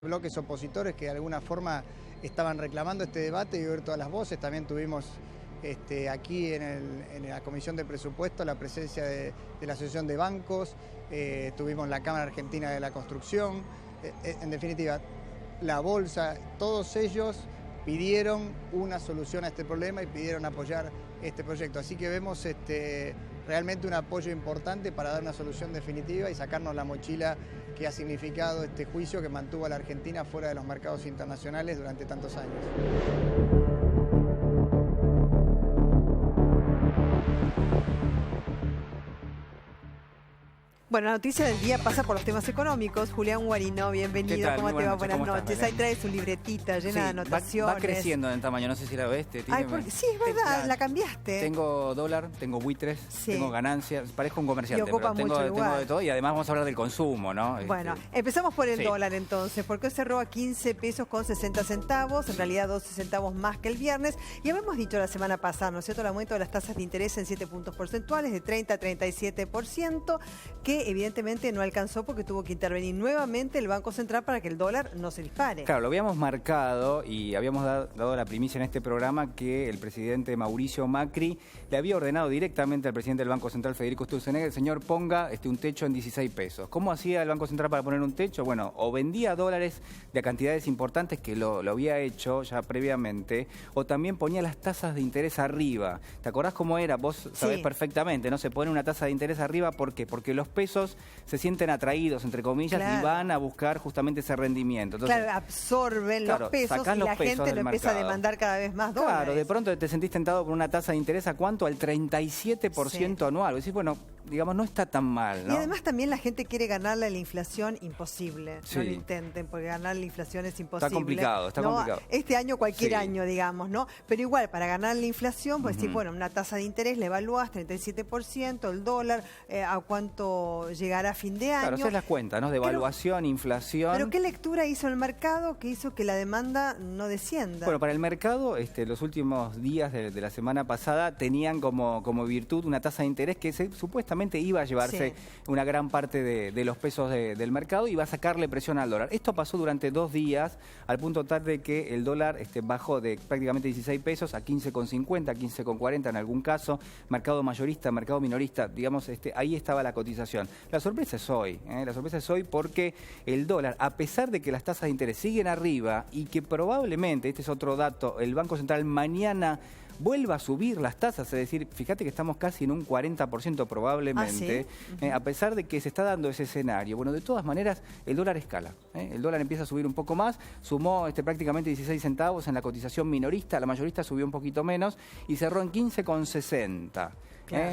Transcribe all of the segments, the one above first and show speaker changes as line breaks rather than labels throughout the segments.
bloques opositores que de alguna forma estaban reclamando este debate y oír todas las voces. También tuvimos aquí en la Comisión de Presupuesto la presencia de la Asociación de Bancos, tuvimos la Cámara Argentina de la Construcción, en definitiva, la Bolsa, todos ellos pidieron una solución a este problema y pidieron apoyar este proyecto. Así que vemos realmente un apoyo importante para dar una solución definitiva y sacarnos la mochila que ha significado este juicio que mantuvo a la Argentina fuera de los mercados internacionales durante tantos años.
Bueno, la noticia del día pasa por los temas económicos. Julián Guarino, bienvenido. ¿Cómo te va? Buenas noches. Ahí trae su libretita llena de anotaciones.
Va creciendo en tamaño, no sé si la ves.
Sí, es verdad, la cambiaste.
Tengo dólar, tengo buitres, tengo ganancias. Parezco un comerciante,
pero tengo
de todo y además vamos a hablar del consumo, ¿no?
Bueno, empezamos por el dólar entonces, porque hoy cerró a 15 pesos con 60 centavos, en realidad 12 centavos más que el viernes. Y habíamos dicho la semana pasada, ¿no es cierto?, el aumento de las tasas de interés en 7 puntos porcentuales, de 30 a 37%, que evidentemente no alcanzó porque tuvo que intervenir nuevamente el Banco Central para que el dólar no se dispare.
Claro, lo habíamos marcado y habíamos dado la primicia en este programa que el presidente Mauricio Macri le había ordenado directamente al presidente del Banco Central, Federico Sturzenegger, el señor ponga un techo en 16 pesos. ¿Cómo hacía el Banco Central para poner un techo? Bueno, o vendía dólares de cantidades importantes, que lo había hecho ya previamente, o también ponía las tasas de interés arriba. ¿Te acordás cómo era? Vos sabés perfectamente, ¿no? Se pone una tasa de interés arriba, ¿por qué? Porque los pesos se sienten atraídos, entre comillas, y van a buscar justamente ese rendimiento. Entonces,
absorben los pesos y la gente lo empieza a demandar cada vez más dólares.
Claro, de pronto te sentís tentado con una tasa de interés, ¿a cuánto? Al 37% anual. Decís, bueno, digamos, no está tan mal, ¿no?
Y además también la gente quiere ganarle a la inflación, imposible. No lo intenten, porque ganar la inflación es imposible.
Está complicado, está complicado.
Este año, cualquier año, digamos, ¿no? Pero igual, para ganar la inflación, pues bueno, una tasa de interés, le evaluás 37%, el dólar, ¿a cuánto llegará a fin de año?
Claro, haces las cuentas, ¿no? De evaluación, inflación.
Pero ¿qué lectura hizo el mercado que hizo que la demanda no descienda?
Bueno, para el mercado, los últimos días de la semana pasada tenían como virtud una tasa de interés que supuestamente iba a llevarse una gran parte de los pesos del mercado y va a sacarle presión al dólar. Esto pasó durante 2 días, al punto tal de que el dólar bajó de prácticamente 16 pesos a 15,50, 15,40 en algún caso. Mercado mayorista, mercado minorista, digamos, ahí estaba la cotización. La sorpresa es hoy, la sorpresa es hoy porque el dólar, a pesar de que las tasas de interés siguen arriba y que probablemente, este es otro dato, el Banco Central mañana vuelva a subir las tasas, es decir, fíjate que estamos casi en un 40% probablemente, a pesar de que se está dando ese escenario. Bueno, de todas maneras, el dólar escala, el dólar empieza a subir un poco más, sumó prácticamente 16 centavos en la cotización minorista, la mayorista subió un poquito menos y cerró en 15,60.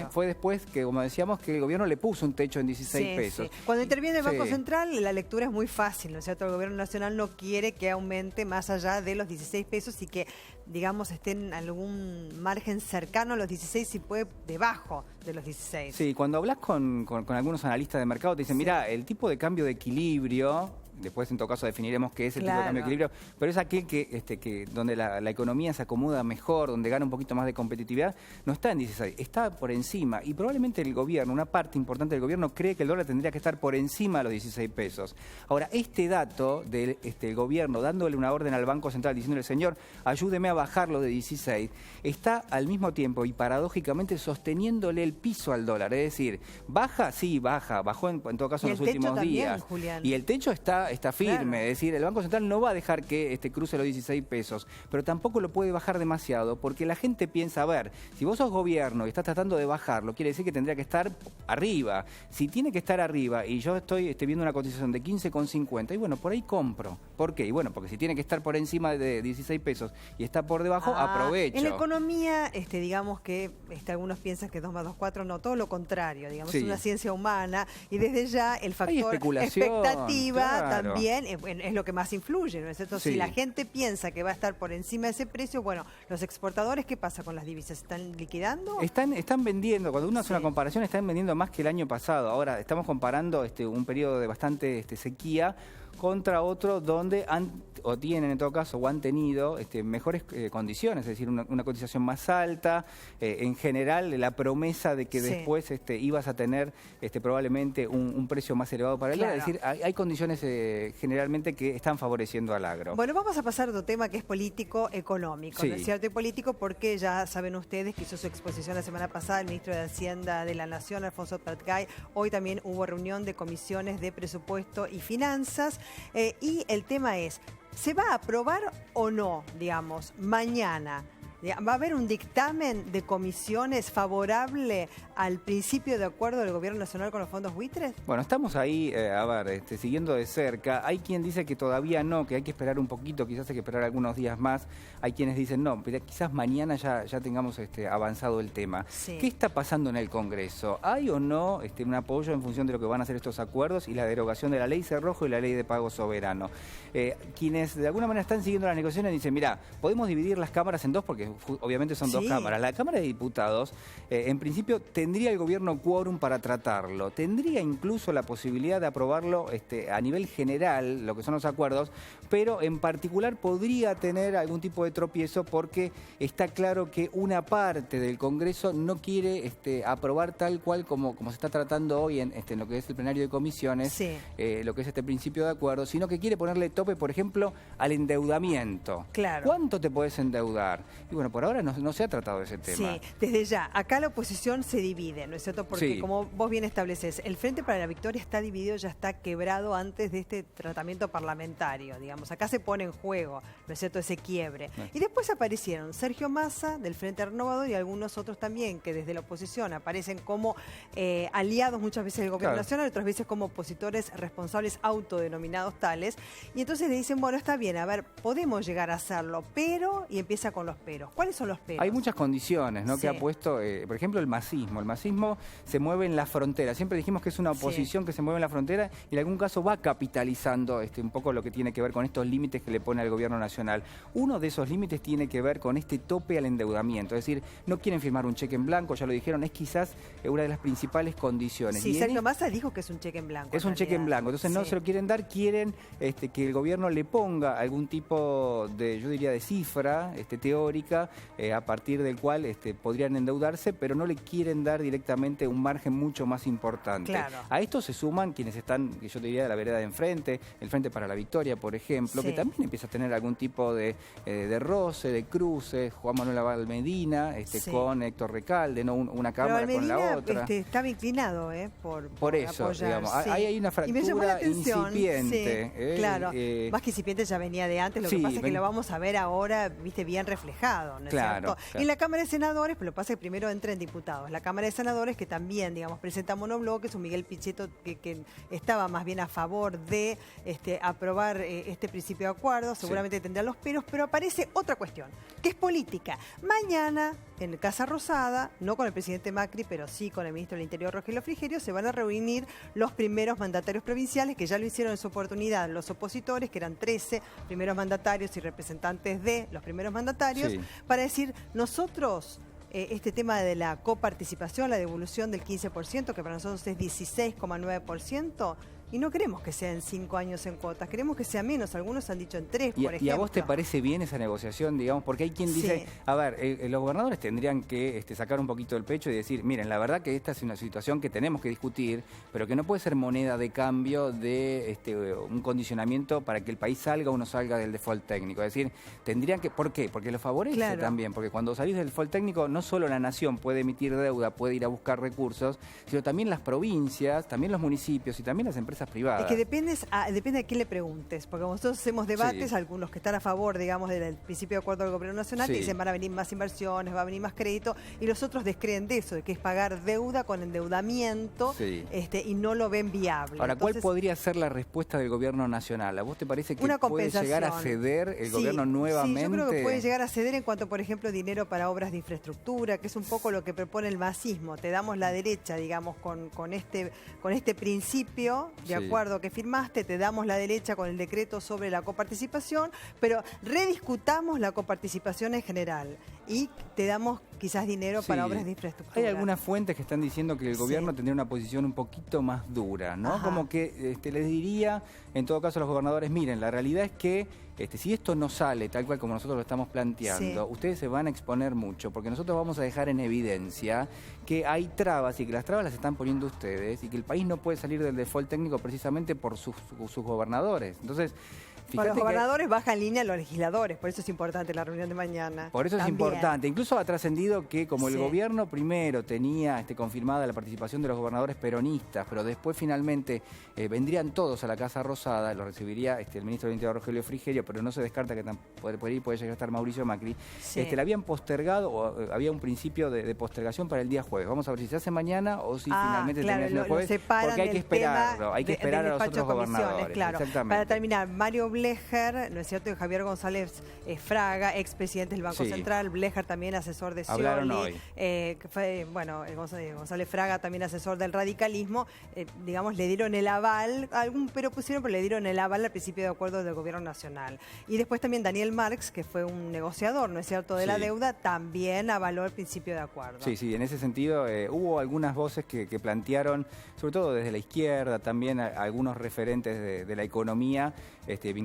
Fue después que, como decíamos, que el gobierno le puso un techo en 16 pesos.
Cuando interviene el Banco Central, la lectura es muy fácil, ¿no es cierto? El gobierno nacional no quiere que aumente más allá de los 16 pesos y que, digamos, esté en algún margen cercano a los 16, si puede, debajo de los 16. Sí,
cuando hablas con algunos analistas de mercado, te dicen, mira, el tipo de cambio de equilibrio, después en todo caso definiremos qué es el tipo de cambio de equilibrio, pero es aquel que donde la economía se acomoda mejor, donde gana un poquito más de competitividad, no está en 16, está por encima. Y probablemente el gobierno, una parte importante del gobierno, cree que el dólar tendría que estar por encima de los 16 pesos. Ahora, este dato del gobierno dándole una orden al Banco Central diciéndole, señor, ayúdeme a bajarlo de 16, está al mismo tiempo y paradójicamente sosteniéndole el piso al dólar. Es decir, baja, sí, bajó en todo caso en los últimos días.
Julián.
Y el techo está firme, es decir, el Banco Central no va a dejar que cruce los 16 pesos, pero tampoco lo puede bajar demasiado, porque la gente piensa, a ver, si vos sos gobierno y estás tratando de bajarlo, quiere decir que tendría que estar arriba. Si tiene que estar arriba y yo estoy viendo una cotización de 15,50, y bueno, por ahí compro. ¿Por qué? Y bueno, porque si tiene que estar por encima de 16 pesos y está por debajo, aprovecho.
En la economía, digamos que algunos piensan que 2 más 2, 4, no, todo lo contrario, digamos, es una ciencia humana y desde ya el factor expectativa también es lo que más influye, ¿no es cierto? Si la gente piensa que va a estar por encima de ese precio, bueno, los exportadores, ¿qué pasa con las divisas? ¿Están liquidando?
Están vendiendo, cuando uno hace una comparación, están vendiendo más que el año pasado. Ahora, estamos comparando un periodo de bastante sequía contra otro donde o tienen en todo caso o han tenido mejores condiciones, es decir, una cotización más alta, en general la promesa de que después ibas a tener probablemente un precio más elevado para el dólar, es decir, hay condiciones generalmente que están favoreciendo al agro.
Bueno, vamos a pasar a otro tema que es político-económico, ¿no es cierto? Y político porque ya saben ustedes que hizo su exposición la semana pasada el ministro de Hacienda de la Nación, Alfonso Patgay. Hoy también hubo reunión de comisiones de presupuesto y finanzas y el tema es, ¿se va a aprobar o no, digamos, mañana? ¿Va a haber un dictamen de comisiones favorable al principio de acuerdo del Gobierno Nacional con los fondos buitres?
Bueno, estamos ahí, siguiendo de cerca. Hay quien dice que todavía no, que hay que esperar un poquito, quizás hay que esperar algunos días más. Hay quienes dicen no, pero quizás mañana ya tengamos avanzado el tema. Sí. ¿Qué está pasando en el Congreso? ¿Hay o no un apoyo en función de lo que van a hacer estos acuerdos y la derogación de la Ley Cerrojo y la Ley de Pago Soberano? Quienes de alguna manera están siguiendo las negociaciones dicen, mira, podemos dividir las cámaras en dos porque obviamente son dos cámaras. La Cámara de Diputados, en principio, tendría el gobierno quórum para tratarlo. Tendría incluso la posibilidad de aprobarlo a nivel general, lo que son los acuerdos, pero en particular podría tener algún tipo de tropiezo porque está claro que una parte del Congreso no quiere aprobar tal cual como se está tratando hoy en lo que es el plenario de comisiones, lo que es este principio de acuerdo, sino que quiere ponerle tope, por ejemplo, al endeudamiento.
Claro.
¿Cuánto te podés endeudar? Y bueno, por ahora no se ha tratado ese tema.
Sí, desde ya. Acá la oposición se divide, ¿no es cierto? Porque como vos bien estableces, el Frente para la Victoria está dividido, ya está quebrado antes de este tratamiento parlamentario, digamos. Acá se pone en juego, ¿no es cierto?, ese quiebre. Y después aparecieron Sergio Massa, del Frente Renovador, y algunos otros también que desde la oposición aparecen como aliados muchas veces del Gobierno Nacional, otras veces como opositores responsables autodenominados tales. Y entonces le dicen, bueno, está bien, a ver, podemos llegar a hacerlo, pero, y empieza con los peros. ¿Cuáles son los peros?
Hay muchas condiciones, ¿no? Que ha puesto, por ejemplo, el masismo. El masismo se mueve en la frontera. Siempre dijimos que es una oposición que se mueve en la frontera y en algún caso va capitalizando un poco lo que tiene que ver con estos límites que le pone al gobierno nacional. Uno de esos límites tiene que ver con este tope al endeudamiento. Es decir, no quieren firmar un cheque en blanco, ya lo dijeron, es quizás una de las principales condiciones.
Sí, Sergio Massa dijo que es un cheque en blanco.
Es un cheque en blanco, entonces no se lo quieren dar, quieren que el gobierno le ponga algún tipo de, yo diría, de cifra teórica a partir del cual podrían endeudarse, pero no le quieren dar directamente un margen mucho más importante.
Claro.
A esto se suman quienes están, que yo diría, de la vereda de enfrente, el Frente para la Victoria, por ejemplo, que también empieza a tener algún tipo de roce, de cruces, Juan Manuel Abad Medina, con Héctor Recalde, ¿no? Una cámara con la otra.
Estaba inclinado, por
eso,
apoyar,
digamos, hay una fractura incipiente.
Claro, más que incipiente ya venía de antes, lo que pasa es que lo vamos a ver ahora, bien reflejado, ¿no es cierto? Y en la Cámara de Senadores, pero lo que pasa es que primero entra en diputados. La Cámara de Senadores, que también, digamos, presenta monobloques, un Miguel Pichetto que estaba más bien a favor de aprobar este principio de acuerdo, seguramente tendrá los peros, pero aparece otra cuestión, que es política. Mañana, en Casa Rosada, no con el presidente Macri, pero sí con el ministro del Interior, Rogelio Frigerio, se van a reunir los primeros mandatarios provinciales, que ya lo hicieron en su oportunidad los opositores, que eran 13 primeros mandatarios y representantes de los primeros mandatarios, para decir, nosotros, este tema de la coparticipación, la devolución del 15%, que para nosotros es 16,9%, y no queremos que sea en 5 años en cuotas, queremos que sea menos. Algunos han dicho en 3, por ejemplo.
¿Y a vos te parece bien esa negociación, digamos? Porque hay quien dice, a ver, los gobernadores tendrían que sacar un poquito el pecho y decir, miren, la verdad que esta es una situación que tenemos que discutir, pero que no puede ser moneda de cambio de un condicionamiento para que el país salga o no salga del default técnico. Es decir, tendrían que... ¿Por qué? Porque lo favorece también, porque cuando salís del default técnico, no solo la nación puede emitir deuda, puede ir a buscar recursos, sino también las provincias, también los municipios y también las empresas privadas.
Es que depende a quién le preguntes, porque nosotros hacemos debates, algunos que están a favor, digamos, del principio de acuerdo del gobierno nacional, que dicen van a venir más inversiones, va a venir más crédito, y los otros descreen de eso, de que es pagar deuda con endeudamiento, y no lo ven viable.
Ahora, ¿cuál podría ser la respuesta del gobierno nacional? ¿A vos te parece que puede llegar a ceder el gobierno nuevamente?
Sí, yo creo que puede llegar a ceder en cuanto, por ejemplo, dinero para obras de infraestructura, que es un poco lo que propone el masismo. Te damos la derecha, digamos, con este principio, de acuerdo que firmaste, te damos la derecha con el decreto sobre la coparticipación, pero rediscutamos la coparticipación en general y te damos quizás dinero para obras de infraestructura.
Hay algunas fuentes que están diciendo que el gobierno tendría una posición un poquito más dura, ¿no? Como que les diría, en todo caso, a los gobernadores, miren, la realidad es que si esto no sale tal cual como nosotros lo estamos planteando, ustedes se van a exponer mucho, porque nosotros vamos a dejar en evidencia que hay trabas y que las trabas las están poniendo ustedes y que el país no puede salir del default técnico precisamente por sus gobernadores. Entonces,
para los gobernadores baja en línea los legisladores, por eso es importante la reunión de mañana.
Por eso es importante. Incluso ha trascendido que como el gobierno primero tenía confirmada la participación de los gobernadores peronistas, pero después finalmente vendrían todos a la Casa Rosada, lo recibiría el ministro del Interior Rogelio Frigerio, pero no se descarta que puede llegar a estar Mauricio Macri. La habían postergado, o había un principio de postergación para el día jueves. Vamos a ver si se hace mañana o si finalmente termina el jueves, porque hay que esperarlo, hay que esperar a los otros gobernadores.
Claro. Para terminar, Mario Blecher, ¿no es cierto? Y Javier González Fraga, expresidente del Banco Central, Blecher también asesor de Scioli.
Hablaron hoy.
Que fue, González Fraga también asesor del radicalismo, digamos, le dieron el aval, pero le dieron el aval al principio de acuerdo del gobierno nacional. Y después también Daniel Marx, que fue un negociador, ¿no es cierto?, de la deuda, también avaló el principio de acuerdo. Sí,
en ese sentido hubo algunas voces que plantearon, sobre todo desde la izquierda, también algunos referentes de la economía,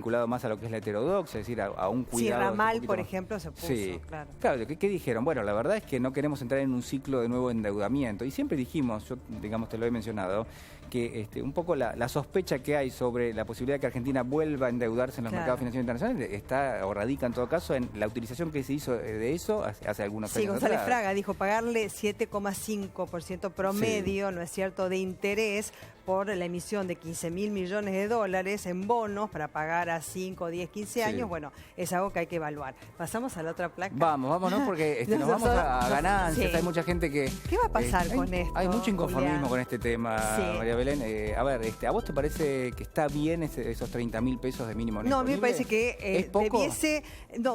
vinculado más a lo que es la heterodoxia, es decir, a un cuidado.
Sí, Ramal, por ejemplo, se puso,
claro. ¿Qué dijeron? Bueno, la verdad es que no queremos entrar en un ciclo de nuevo endeudamiento. Y siempre dijimos, yo te lo he mencionado, que un poco la sospecha que hay sobre la posibilidad de que Argentina vuelva a endeudarse en los mercados financieros internacionales está o radica en todo caso en la utilización que se hizo de eso hace algunos años
González
atrás.
Fraga dijo pagarle 7,5% promedio, ¿no es cierto?, de interés por la emisión de 15.000 millones de dólares en bonos para pagar a 5, 10, 15 años. Bueno, es algo que hay que evaluar. ¿Pasamos a la otra placa?
Vámonos porque nos vamos a ganancias. Hay mucha gente que...
¿Qué va a pasar con esto?
Hay mucho inconformismo
Julián,
con este tema, María Belén. A ver, ¿a vos te parece que está bien esos 30.000 pesos de mínimo
no
imponible?
No, a mí me parece que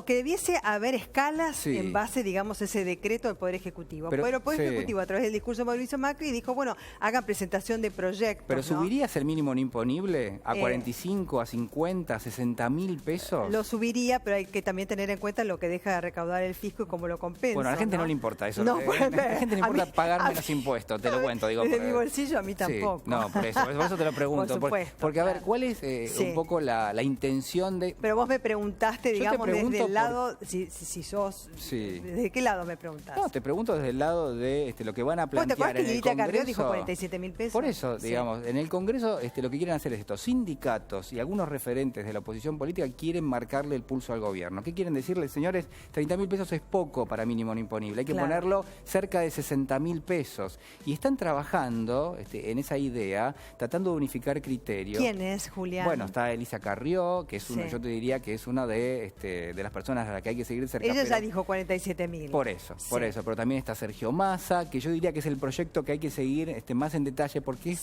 debiese haber escalas en base, digamos, a ese decreto del Poder Ejecutivo. Pero el Poder Ejecutivo, a través del discurso de Mauricio Macri, dijo, bueno, hagan presentación de proyectos.
¿Pero subirías el mínimo no imponible a 45, a 50, a 60.000 pesos?
Lo subiría, pero hay que también tener en cuenta lo que deja de recaudar el fisco y cómo lo compensa.
Bueno, a la gente no le importa eso. A la gente le importa pagar menos impuestos, te lo cuento.
Desde mi bolsillo a mí tampoco.
No, por eso te lo pregunto. Porque a ver, ¿cuál es un poco la intención de...?
Pero vos me preguntaste, digamos, desde el lado, si sos... ¿Desde qué lado me preguntaste?
No, te pregunto desde el lado de lo que van a plantear en el Congreso.
Carrió dijo 47.000 pesos.
Por eso, digamos, en el Congreso lo que quieren hacer es esto. Sindicatos y algunos referentes de la oposición política quieren marcarle el pulso al gobierno. ¿Qué quieren decirle? Señores, 30.000 pesos es poco para mínimo no imponible. Hay que ponerlo cerca de 60.000 pesos. Y están trabajando en esa idea, tratando de unificar criterios.
¿Quién es, Julián?
Bueno, está Elisa Carrió, que es yo te diría que es una de las personas a las que hay que seguir cerca.
Ella ya dijo 47.000.
Por eso. Pero también está Sergio Massa, que yo diría que es el proyecto que hay que seguir más en detalle, porque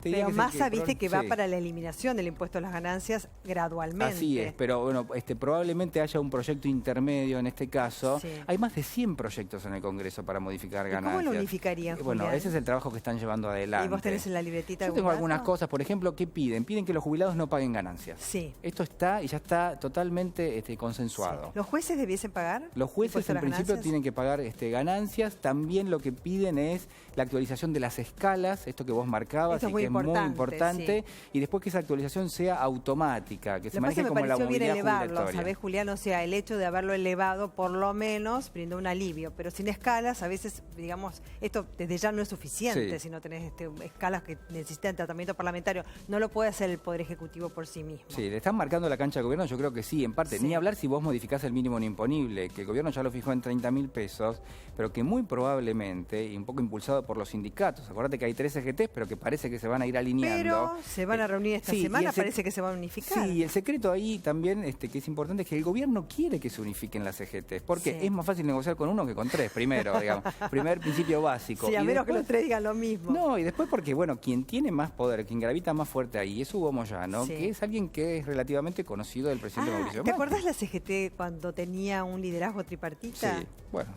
pero Massa, viste que va para la eliminación del impuesto a las ganancias gradualmente.
Así es, pero bueno, probablemente haya un proyecto intermedio en este caso. Hay más de 100 proyectos en el Congreso para modificar ganancias.
¿Cómo lo unificarían, Julián?
Bueno, ese es el trabajo que están llevando adelante.
¿Y vos tenés en la libretita?
Yo tengo algunas cosas, por ejemplo, ¿qué piden? Piden que los jubilados no paguen ganancias. Esto está y ya está totalmente consensuado.
¿Los jueces debiesen pagar?
Los jueces en principio tienen que pagar ganancias. También lo que piden es la actualización de las escalas, esto que vos marcabas,
esto
y que es muy importante. Y después que esa actualización sea automática, que se maneje como la movilidad jubilatoria.
¿Sabés, Julián? O sea, el hecho de haberlo elevado por lo menos brindó un alivio, pero sin escalas a veces, digamos, esto desde ya no es suficiente si no tenés escalas que necesitan tratamiento parlamentario. No lo puede hacer el Poder Ejecutivo por sí mismo.
Sí, le están marcando la cancha al gobierno, yo creo que sí, en parte. Ni hablar si vos modificás el mínimo no imponible, que el gobierno ya lo fijó en 30.000 pesos, pero que muy probablemente, y un poco impulsado por los sindicatos, acordate que hay 3 CGTs, pero que parece que se van a ir alineando.
Pero se van a reunir esta semana, parece que se van a unificar.
Sí, y el secreto ahí también, que es importante, es que el gobierno quiere que se unifiquen las CGTs, porque es más fácil negociar con uno que con 3, primero, digamos. Primer principio básico.
Sí, a menos que los 3 digan lo mismo.
No, y después porque, bueno, quien tiene más poder, quien gravita más fuerte ahí, es Hugo Moyano, que es alguien que es relativamente conocido del presidente Mauricio Macri.
¿Te acordás la CGT cuando tenía un liderazgo tripartita?
Sí, bueno.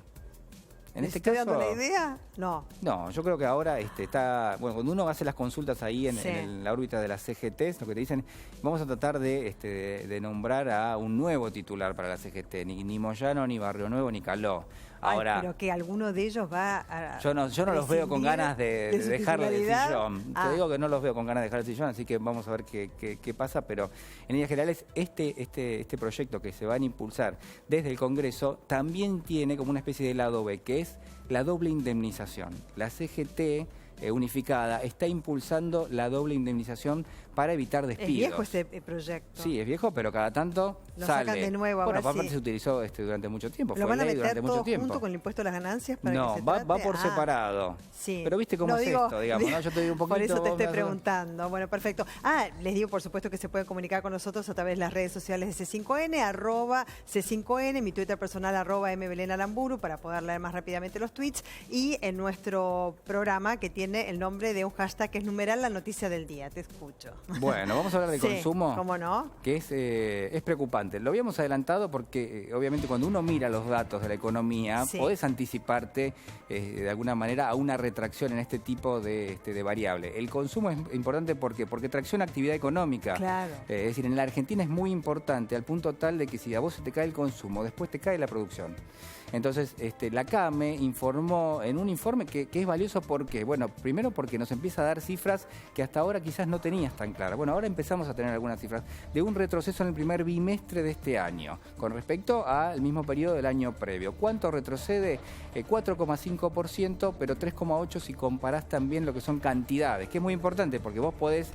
En este
¿Estoy
caso,
dando la idea? No.
No, yo creo que ahora está... Bueno, cuando uno hace las consultas ahí en la órbita de las CGT, lo que te dicen, vamos a tratar de nombrar a un nuevo titular para la CGT, ni Moyano, ni Barrio Nuevo, ni Caló. Ahora,
pero que alguno de ellos va a...
Yo no los veo con ganas de dejarle el sillón. Te digo que no los veo con ganas de dejar el sillón, así que vamos a ver qué pasa, pero en líneas generales este proyecto que se van a impulsar desde el Congreso también tiene como una especie de lado B, que es la doble indemnización. La CGT unificada está impulsando la doble indemnización para evitar despidos.
Es viejo ese proyecto.
Sí, es viejo, pero cada tanto
lo
sale.
Sacan de nuevo.
Bueno, aparte se utilizó durante mucho tiempo.
¿Lo van a meter todo junto con el impuesto a las ganancias? Para
no,
que se
va por separado.
Sí.
Pero viste cómo es esto, digamos, ¿no? Yo te digo un poquito.
Por eso te estoy preguntando. Bueno, perfecto. Les digo, por supuesto, que se pueden comunicar con nosotros a través de las redes sociales de C5N, @C5N, mi Twitter personal, @MBelenAramburu, para poder leer más rápidamente los tweets, y en nuestro programa que tiene el nombre de un hashtag que es numeral la noticia del día. Te escucho.
Bueno, vamos a hablar de consumo.
¿Cómo no?
Que es preocupante. Lo habíamos adelantado porque, obviamente, cuando uno mira los datos de la economía, podés anticiparte de alguna manera a una retracción en este tipo de variable. El consumo es importante porque tracciona actividad económica.
Claro.
Es decir, en la Argentina es muy importante al punto tal de que si a vos se te cae el consumo, después te cae la producción. Entonces, la CAME informó en un informe que es valioso porque, bueno, primero porque nos empieza a dar cifras que hasta ahora quizás no tenías tan claras. Bueno, ahora empezamos a tener algunas cifras de un retroceso en el primer bimestre de este año con respecto al mismo periodo del año previo. ¿Cuánto retrocede? 4,5%, pero 3,8% si comparás también lo que son cantidades, que es muy importante porque vos podés,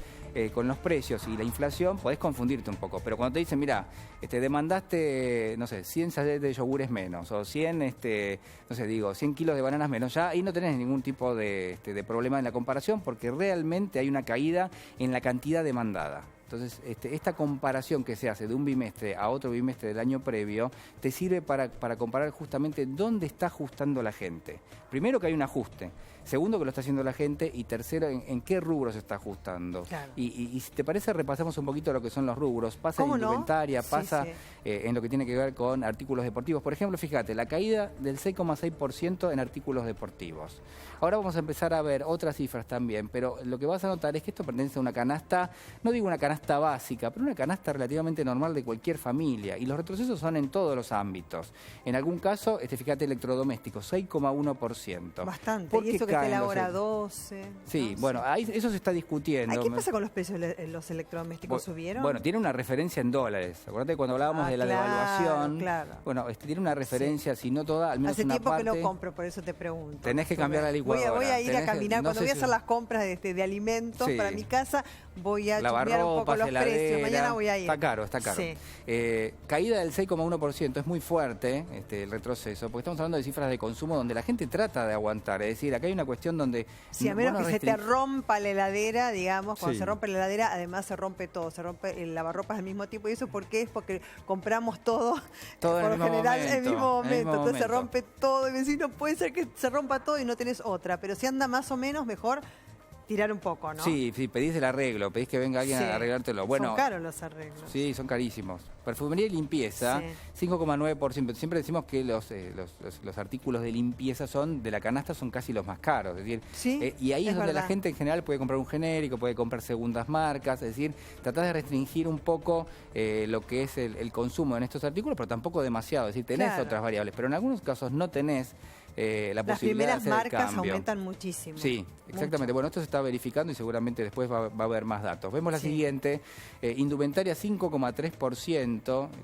con los precios y la inflación, podés confundirte un poco. Pero cuando te dicen, mira, demandaste, no sé, 100 sachets de yogures menos, o 100, 100 kilos de bananas menos, ya ahí no tenés ningún tipo de problema en la comparación porque realmente hay una caída en la cantidad demandada. Entonces, esta comparación que se hace de un bimestre a otro bimestre del año previo te sirve para comparar justamente dónde está ajustando la gente. Primero, que hay un ajuste. Segundo, que lo está haciendo la gente. Y tercero, en qué rubro se está ajustando. Claro. Y si te parece, repasamos un poquito lo que son los rubros. Pasa en indumentaria, pasa en lo que tiene que ver con artículos deportivos. Por ejemplo, fíjate, la caída del 6,6% en artículos deportivos. Ahora vamos a empezar a ver otras cifras también, pero lo que vas a notar es que esto pertenece a una canasta, no digo una canasta básica, pero una canasta relativamente normal de cualquier familia. Y los retrocesos son en todos los ámbitos. En algún caso, fíjate, electrodomésticos, 6,1%.
Bastante, y eso que te elabora 12.
Sí, ¿no? Bueno, ahí eso se está discutiendo.
¿Qué pasa con los precios de los electrodomésticos? ¿Subieron?
Bueno, tiene una referencia en dólares. Acuérdate cuando hablábamos de la devaluación. Claro. Bueno, tiene una referencia, si no toda, al menos una parte.
Hace tiempo que no compro, por eso te pregunto.
Tenés que cambiar la licuadora.
Voy a ir a caminar, cuando voy a hacer las compras de alimentos para mi casa, voy a chusmear un poco los precios. Mañana voy a ir.
Está caro. Sí. Caída del 6,1%, es muy fuerte el retroceso, porque estamos hablando de cifras de consumo donde la gente trata de aguantar. Es decir, acá hay una cuestión donde...
Sí, a menos que se te rompa la heladera, digamos, cuando se rompe la heladera, además se rompe todo, se rompe el lavarropas al mismo tiempo. ¿Y eso por qué? Es porque compramos todo por lo general en el mismo momento. Entonces se rompe todo y me decís, no puede ser que se rompa todo y no tenés otra, pero si anda más o menos, mejor tirar un poco, ¿no? Sí,
pedís el arreglo, pedís que venga alguien a arreglártelo. Bueno,
son caros los arreglos.
Sí, son carísimos. Perfumería y limpieza, 5,9%. Siempre decimos que los artículos de limpieza de la canasta son casi los más caros. Es decir, y ahí es donde la gente en general puede comprar un genérico, puede comprar segundas marcas. Es decir, tratás de restringir un poco lo que es el consumo en estos artículos, pero tampoco demasiado. Es decir, tenés otras variables, pero en algunos casos no tenés la posibilidad de hacer el cambio.
Las primeras marcas aumentan muchísimo.
Sí, exactamente. Bueno, esto se está verificando y seguramente después va a haber más datos. Vemos la siguiente, indumentaria 5,3%.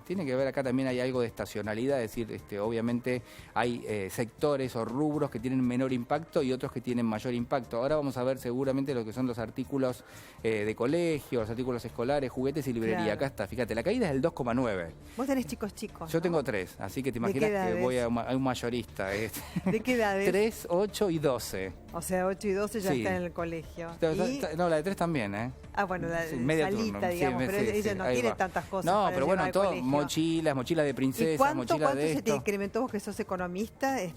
Tiene que ver acá también hay algo de estacionalidad, es decir, obviamente hay sectores o rubros que tienen menor impacto y otros que tienen mayor impacto. Ahora vamos a ver seguramente lo que son los artículos de colegio, los artículos escolares, juguetes y librería. Claro. Acá está, fíjate, la caída es del 2,9%.
Vos tenés chicos,
Yo tengo 3, así que te imaginas que voy a un mayorista.
¿De qué edades?
3, 8 y 12.
O sea, 8 y 12 ya están en el colegio.
No, la de 3 también, ¿eh?
Bueno, la
media
salita,
turno.
digamos, pero ella no tiene tantas cosas.
No, pero bueno, todo, mochilas de princesa, mochilas de esto. ¿Cuánto
se te incrementó vos que sos economista
y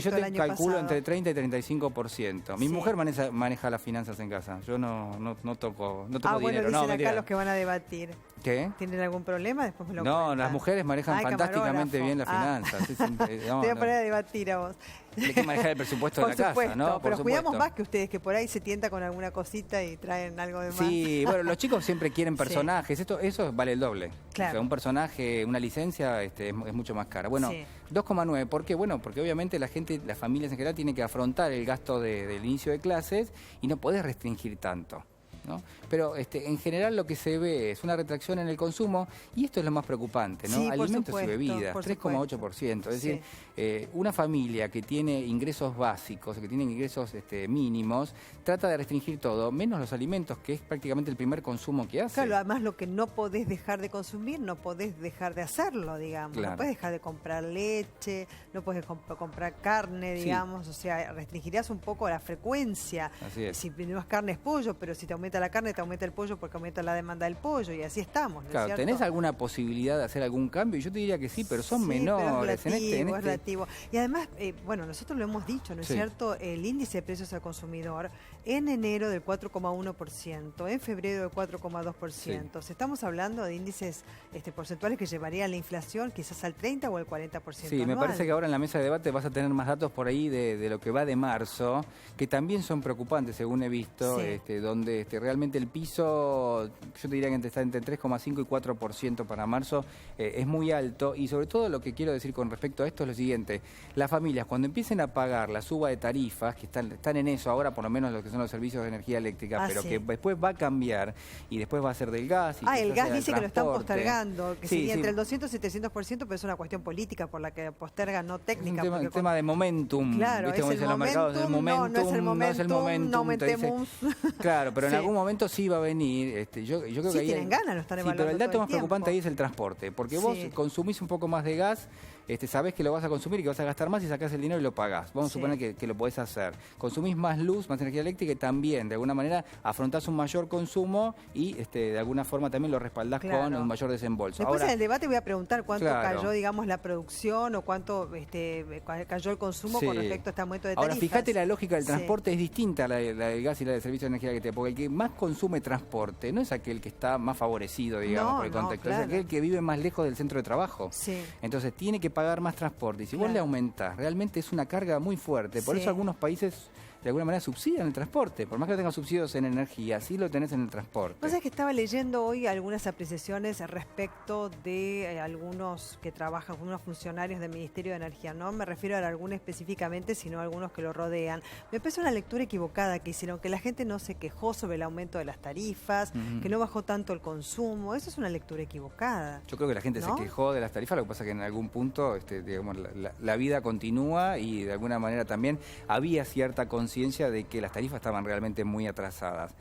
yo te calculo entre 30 y 35%. Mi mujer maneja las finanzas en casa. Yo no toco dinero.
Bueno, dicen acá los que van a debatir.
¿Qué?
¿Tienen algún problema? Después me lo
No,
cuentan.
las mujeres manejan fantásticamente bien las finanzas.
Te voy a poner a debatir a vos.
Hay que manejar el presupuesto de la casa, ¿no?
Pero cuidamos más que ustedes, que por ahí se tienta con alguna cosita y traen algo de más.
Sí, bueno, los chicos siempre quieren personajes.
Sí.
Eso vale el doble.
Claro.
O sea, un personaje, una licencia es mucho más cara. Bueno,
sí.
2,9. ¿Por qué? Bueno, porque obviamente la gente, las familias en general tienen que afrontar el gasto del inicio de clases y no podés restringir tanto, ¿no? Pero en general lo que se ve es una retracción en el consumo y esto es lo más preocupante, ¿no?
Sí,
alimentos y bebidas, 3,8%. Es decir, una familia que tiene ingresos básicos, que tiene ingresos mínimos, trata de restringir todo, menos los alimentos, que es prácticamente el primer consumo que hace.
Claro, además lo que no podés dejar de consumir, no podés dejar de hacerlo, digamos.
Claro.
No podés dejar de comprar leche, no podés comprar carne, digamos. O sea, restringirías un poco la frecuencia.
Así es.
Si no es carne, es pollo, pero si te aumenta la carne, te aumenta el pollo porque aumenta la demanda del pollo y así estamos, ¿no?
Claro, ¿tenés alguna posibilidad de hacer algún cambio? Yo te diría que sí, pero son menores.
Pero es relativo. Y además, bueno, nosotros lo hemos dicho, ¿no es cierto? El índice de precios al consumidor en enero del 4,1%, en febrero del 4,2%. Estamos hablando de índices porcentuales que llevarían la inflación quizás al 30 o al 40%.
Sí, anual. Me parece que ahora en la mesa de debate vas a tener más datos por ahí de lo que va de marzo, que también son preocupantes, según he visto, donde realmente el piso, yo te diría que está entre 3,5 y 4% para marzo, es muy alto. Y sobre todo lo que quiero decir con respecto a esto es lo siguiente: las familias cuando empiecen a pagar la suba de tarifas, que están en eso ahora, por lo menos lo que son los servicios de energía eléctrica, pero que después va a cambiar y después va a ser del gas. Y
el gas dice que lo están postergando, que sería entre el 200 y 700%, pero es una cuestión política por la que postergan, no técnica.
Es un tema de momentum.
Claro,
¿viste cómo dicen los mercados? El momentum,
no es el momentum, no aumentemos.
Claro, pero en algún momento sí va a venir. Yo creo que ahí
tienen ganas, lo están evaluando.
Pero el dato más preocupante ahí es el transporte, porque vos consumís un poco más de gas, sabés que lo vas a consumir y que vas a gastar más y sacás el dinero y lo pagás. Vamos a suponer que lo podés hacer. Consumís más luz, más energía eléctrica y también, de alguna manera, afrontás un mayor consumo y de alguna forma también lo respaldás con un mayor desembolso.
Después en el debate voy a preguntar cuánto cayó, digamos, la producción o cuánto cayó el consumo con respecto a este aumento de tarifas.
Ahora, fíjate, la lógica del transporte es distinta a la del gas y la del servicio de energía eléctrica, porque el que más consume transporte no es aquel que está más favorecido, digamos, por el contexto, es aquel que vive más lejos del centro de trabajo. Entonces tiene que pagar más transporte y si vos le aumentás, realmente es una carga muy fuerte. Por eso algunos países de alguna manera subsidian el transporte, por más que no tengas subsidios en energía, sí lo tenés en el transporte.
Vos sabés que estaba leyendo hoy algunas apreciaciones respecto de algunos que trabajan, unos funcionarios del Ministerio de Energía. No me refiero a algunos específicamente, sino a algunos que lo rodean. Me parece una lectura equivocada que hicieron, que la gente no se quejó sobre el aumento de las tarifas, que no bajó tanto el consumo. Eso es una lectura equivocada.
Yo creo que la gente se quejó de las tarifas, lo que pasa es que en algún punto digamos, la vida continúa y de alguna manera también había cierta conciencia de que las tarifas estaban realmente muy atrasadas.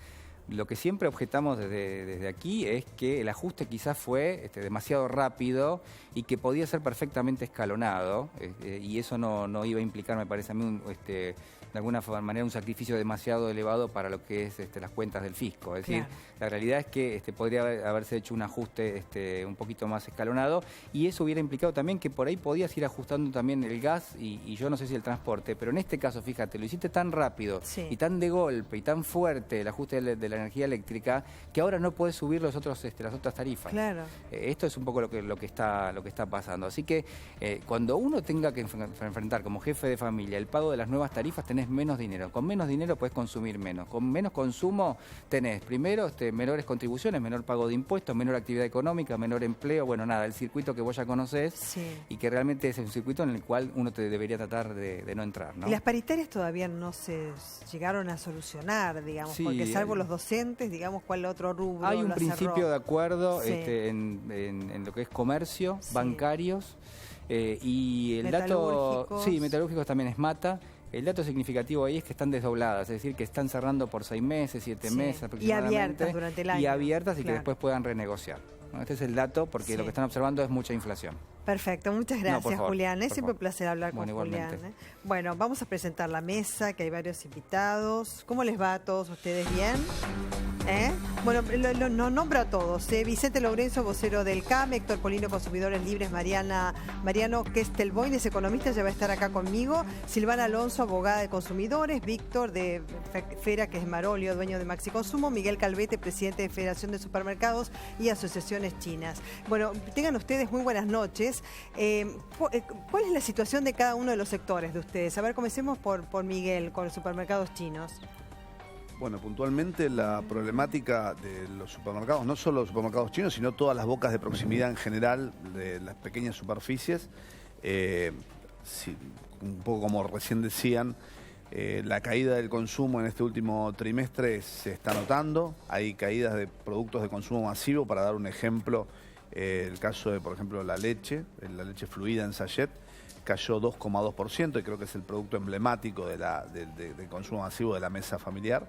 Lo que siempre objetamos desde aquí es que el ajuste quizás fue demasiado rápido y que podía ser perfectamente escalonado, y eso no iba a implicar, me parece a mí, de alguna manera un sacrificio demasiado elevado para lo que es las cuentas del fisco. Es decir, la realidad es que podría haberse hecho un ajuste un poquito más escalonado y eso hubiera implicado también que por ahí podías ir ajustando también el gas y yo no sé si el transporte, pero en este caso, fíjate, lo hiciste tan rápido y tan de golpe y tan fuerte el ajuste de la energía eléctrica que ahora no podés subir las otras tarifas.
Claro.
Esto es un poco lo que está pasando. Así que cuando uno tenga que enfrentar como jefe de familia el pago de las nuevas tarifas, tenés menos dinero. Con menos dinero podés consumir menos. Con menos consumo tenés primero menores contribuciones, menor pago de impuestos, menor actividad económica, menor empleo. Bueno, nada, el circuito que vos ya conocés y que realmente es un circuito en el cual uno te debería tratar de no entrar, ¿no?
Y las paritarias todavía no se llegaron a solucionar, digamos, porque salvo los docentes, digamos, ¿cuál otro rubro?
Hay un principio de acuerdo en lo que es comercio, bancarios, y el dato... Sí, metalúrgicos también es mata. El dato significativo ahí es que están desdobladas, es decir, que están cerrando por 6 meses, 7 meses aproximadamente.
Y abiertas durante el año.
Y abiertas y que después puedan renegociar. Este es el dato porque lo que están observando es mucha inflación.
Perfecto, muchas gracias, Julián. Es siempre un placer hablar con
Julián.
Bueno, vamos a presentar la mesa, que hay varios invitados. ¿Cómo les va a todos ustedes? ¿Bien? Bueno, nos nombra a todos. Vicente Lourenço, vocero del CAM, Héctor Polino, Consumidores Libres, Mariano Kestelboines, economista, ya va a estar acá conmigo, Silvana Alonso, abogada de consumidores, Víctor de Fera, que es Marolio, dueño de Maxi Consumo, Miguel Calvete, presidente de Federación de Supermercados y Asociaciones Chinas. Bueno, tengan ustedes muy buenas noches. ¿Cuál es la situación de cada uno de los sectores de ustedes? A ver, comencemos por Miguel, con los supermercados chinos.
Bueno, puntualmente la problemática de los supermercados, no solo los supermercados chinos, sino todas las bocas de proximidad en general, de las pequeñas superficies, un poco como recién decían, la caída del consumo en este último trimestre se está notando. Hay caídas de productos de consumo masivo, para dar un ejemplo, el caso de, por ejemplo, la leche fluida en sachet, cayó 2,2%, y creo que es el producto emblemático de consumo masivo de la mesa familiar.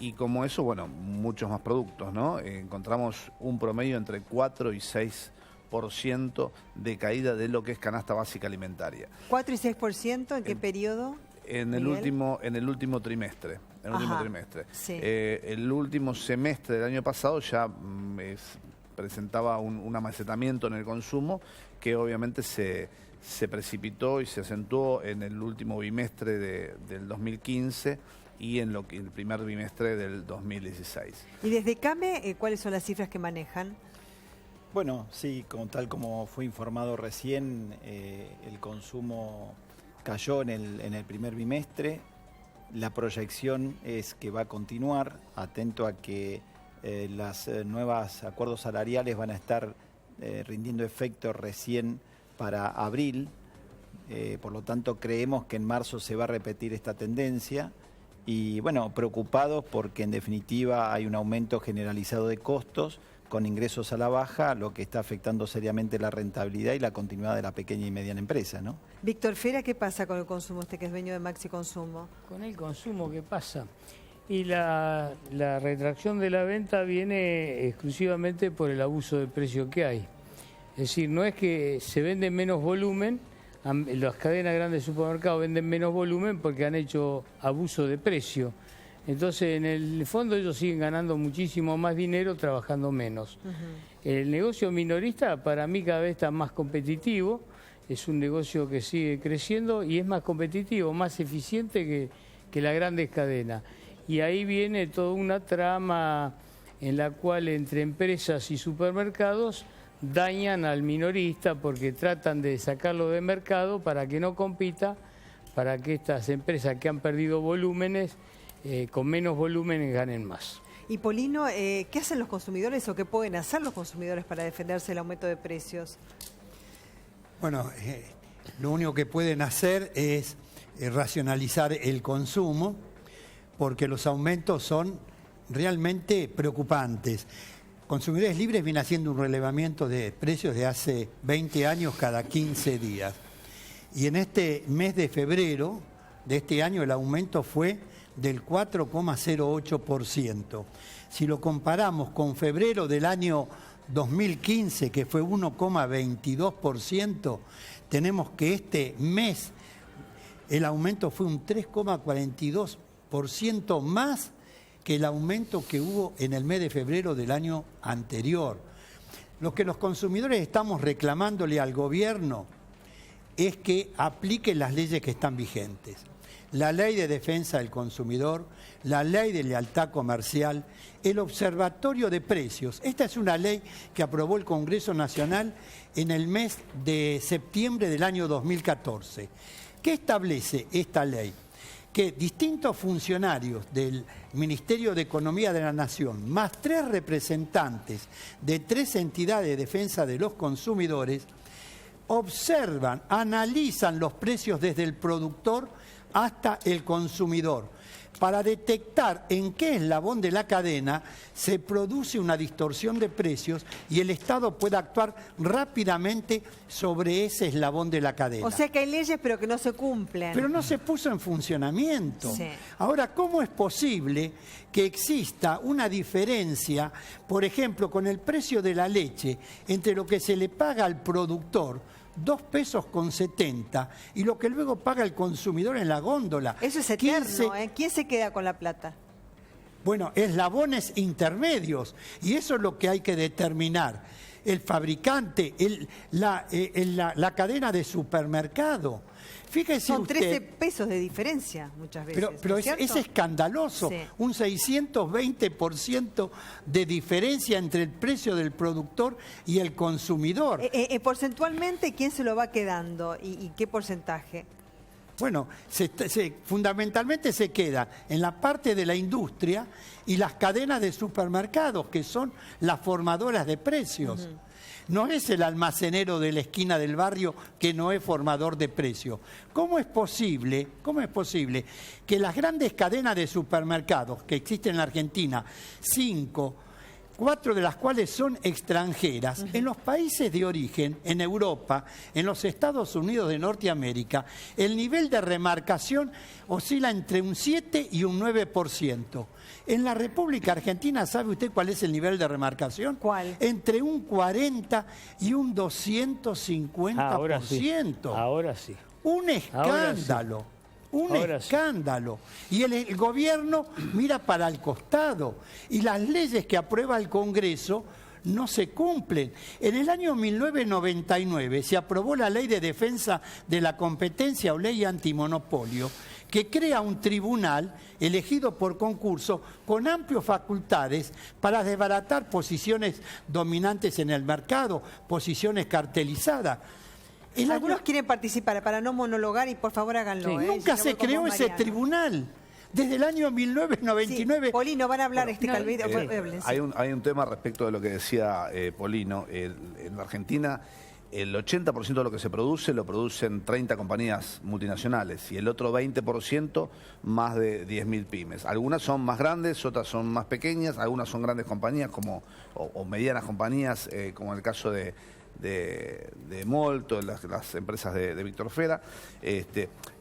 Y como eso, bueno, muchos más productos, ¿no? Encontramos un promedio entre 4 y 6% de caída de lo que es canasta básica alimentaria.
¿4 y 6%? ¿En qué periodo?
En el último trimestre.
Sí.
El último semestre del año pasado ya presentaba un amasetamiento en el consumo, que obviamente se precipitó y se acentuó en el último bimestre del 2015 y en el primer bimestre del 2016.
¿Y desde CAME cuáles son las cifras que manejan?
Bueno, sí, tal como fue informado recién, el consumo cayó en el primer bimestre. La proyección es que va a continuar, atento a que las nuevos acuerdos salariales van a estar rindiendo efecto recién para abril, por lo tanto creemos que en marzo se va a repetir esta tendencia y bueno, preocupados porque en definitiva hay un aumento generalizado de costos con ingresos a la baja, lo que está afectando seriamente la rentabilidad y la continuidad de la pequeña y mediana empresa, ¿no?
Víctor Fera, ¿qué pasa con el consumo, usted que es dueño de Maxi Consumo?
Con el consumo, ¿qué pasa? Y la retracción de la venta viene exclusivamente por el abuso de precio que hay. Es decir, no es que se vende menos volumen, las cadenas grandes de supermercados venden menos volumen porque han hecho abuso de precio. Entonces, en el fondo ellos siguen ganando muchísimo más dinero trabajando menos. El negocio minorista para mí cada vez está más competitivo, es un negocio que sigue creciendo y es más competitivo, más eficiente que las grandes cadenas. Y ahí viene toda una trama en la cual entre empresas y supermercados dañan al minorista porque tratan de sacarlo de mercado para que no compita, para que estas empresas que han perdido volúmenes, con menos volúmenes ganen más.
Y Polino, ¿qué hacen los consumidores o qué pueden hacer los consumidores para defenderse del aumento de precios?
Bueno, lo único que pueden hacer es racionalizar el consumo, porque los aumentos son realmente preocupantes. Consumidores Libres viene haciendo un relevamiento de precios de hace 20 años cada 15 días. Y en este mes de febrero de este año el aumento fue del 4,08%. Si lo comparamos con febrero del año 2015, que fue 1,22%, tenemos que este mes el aumento fue un 3,42% más que el aumento que hubo en el mes de febrero del año anterior. Lo que los consumidores estamos reclamándole al gobierno es que aplique las leyes que están vigentes. La ley de defensa del consumidor, la ley de lealtad comercial, el observatorio de precios. Esta es una ley que aprobó el Congreso Nacional en el mes de septiembre del año 2014. ¿Qué establece esta ley? Que distintos funcionarios del Ministerio de Economía de la Nación, más 3 representantes de 3 entidades de defensa de los consumidores, observan, analizan los precios desde el productor hasta el consumidor, para detectar en qué eslabón de la cadena se produce una distorsión de precios y el Estado pueda actuar rápidamente sobre ese eslabón de la cadena.
O sea que hay leyes pero que no se cumplen.
Pero no se puso en funcionamiento.
Sí.
Ahora, ¿cómo es posible que exista una diferencia, por ejemplo, con el precio de la leche, entre lo que se le paga al productor, 2,70 pesos, y lo que luego paga el consumidor en la góndola?
Eso es eterno, ¿eh? ¿Quién se queda con la plata?
Bueno, eslabones intermedios, y eso es lo que hay que determinar. El fabricante, la cadena de supermercado. Fíjese
Son
usted,
13 pesos de diferencia muchas veces.
pero
¿no
es escandaloso,
Sí.
un 620% de diferencia entre el precio del productor y el consumidor.
Porcentualmente, ¿quién se lo va quedando y qué porcentaje?
Bueno, fundamentalmente se queda en la parte de la industria y las cadenas de supermercados, que son las formadoras de precios. No es el almacenero de la esquina del barrio que no es formador de precios. ¿Cómo es posible que las grandes cadenas de supermercados que existen en la Argentina, 4 de las cuales son extranjeras, en los países de origen, en Europa, en los Estados Unidos de Norteamérica, el nivel de remarcación oscila entre un 7 y un 9%. En la República Argentina, ¿sabe usted cuál es el nivel de remarcación?
¿Cuál?
Entre un 40 y un 250%.
Ahora sí.
Un escándalo. Un escándalo. Y el gobierno mira para el costado y las leyes que aprueba el Congreso no se cumplen. En el año 1999 se aprobó la Ley de Defensa de la Competencia o Ley Antimonopolio, que crea un tribunal elegido por concurso con amplias facultades para desbaratar posiciones dominantes en el mercado, posiciones cartelizadas.
Algunos quieren participar para no monologar y por favor háganlo.
Sí. Nunca se creó ese tribunal. Desde el año 1999.
Sí, Polino, van a hablar Calvito.
Hay un tema respecto de lo que decía Polino. En Argentina, el 80% de lo que se produce lo producen 30 compañías multinacionales y el otro 20% más de 10.000 pymes. Algunas son más grandes, otras son más pequeñas, algunas son grandes compañías o medianas compañías, como en el caso de Molto, las empresas de Víctor Fera.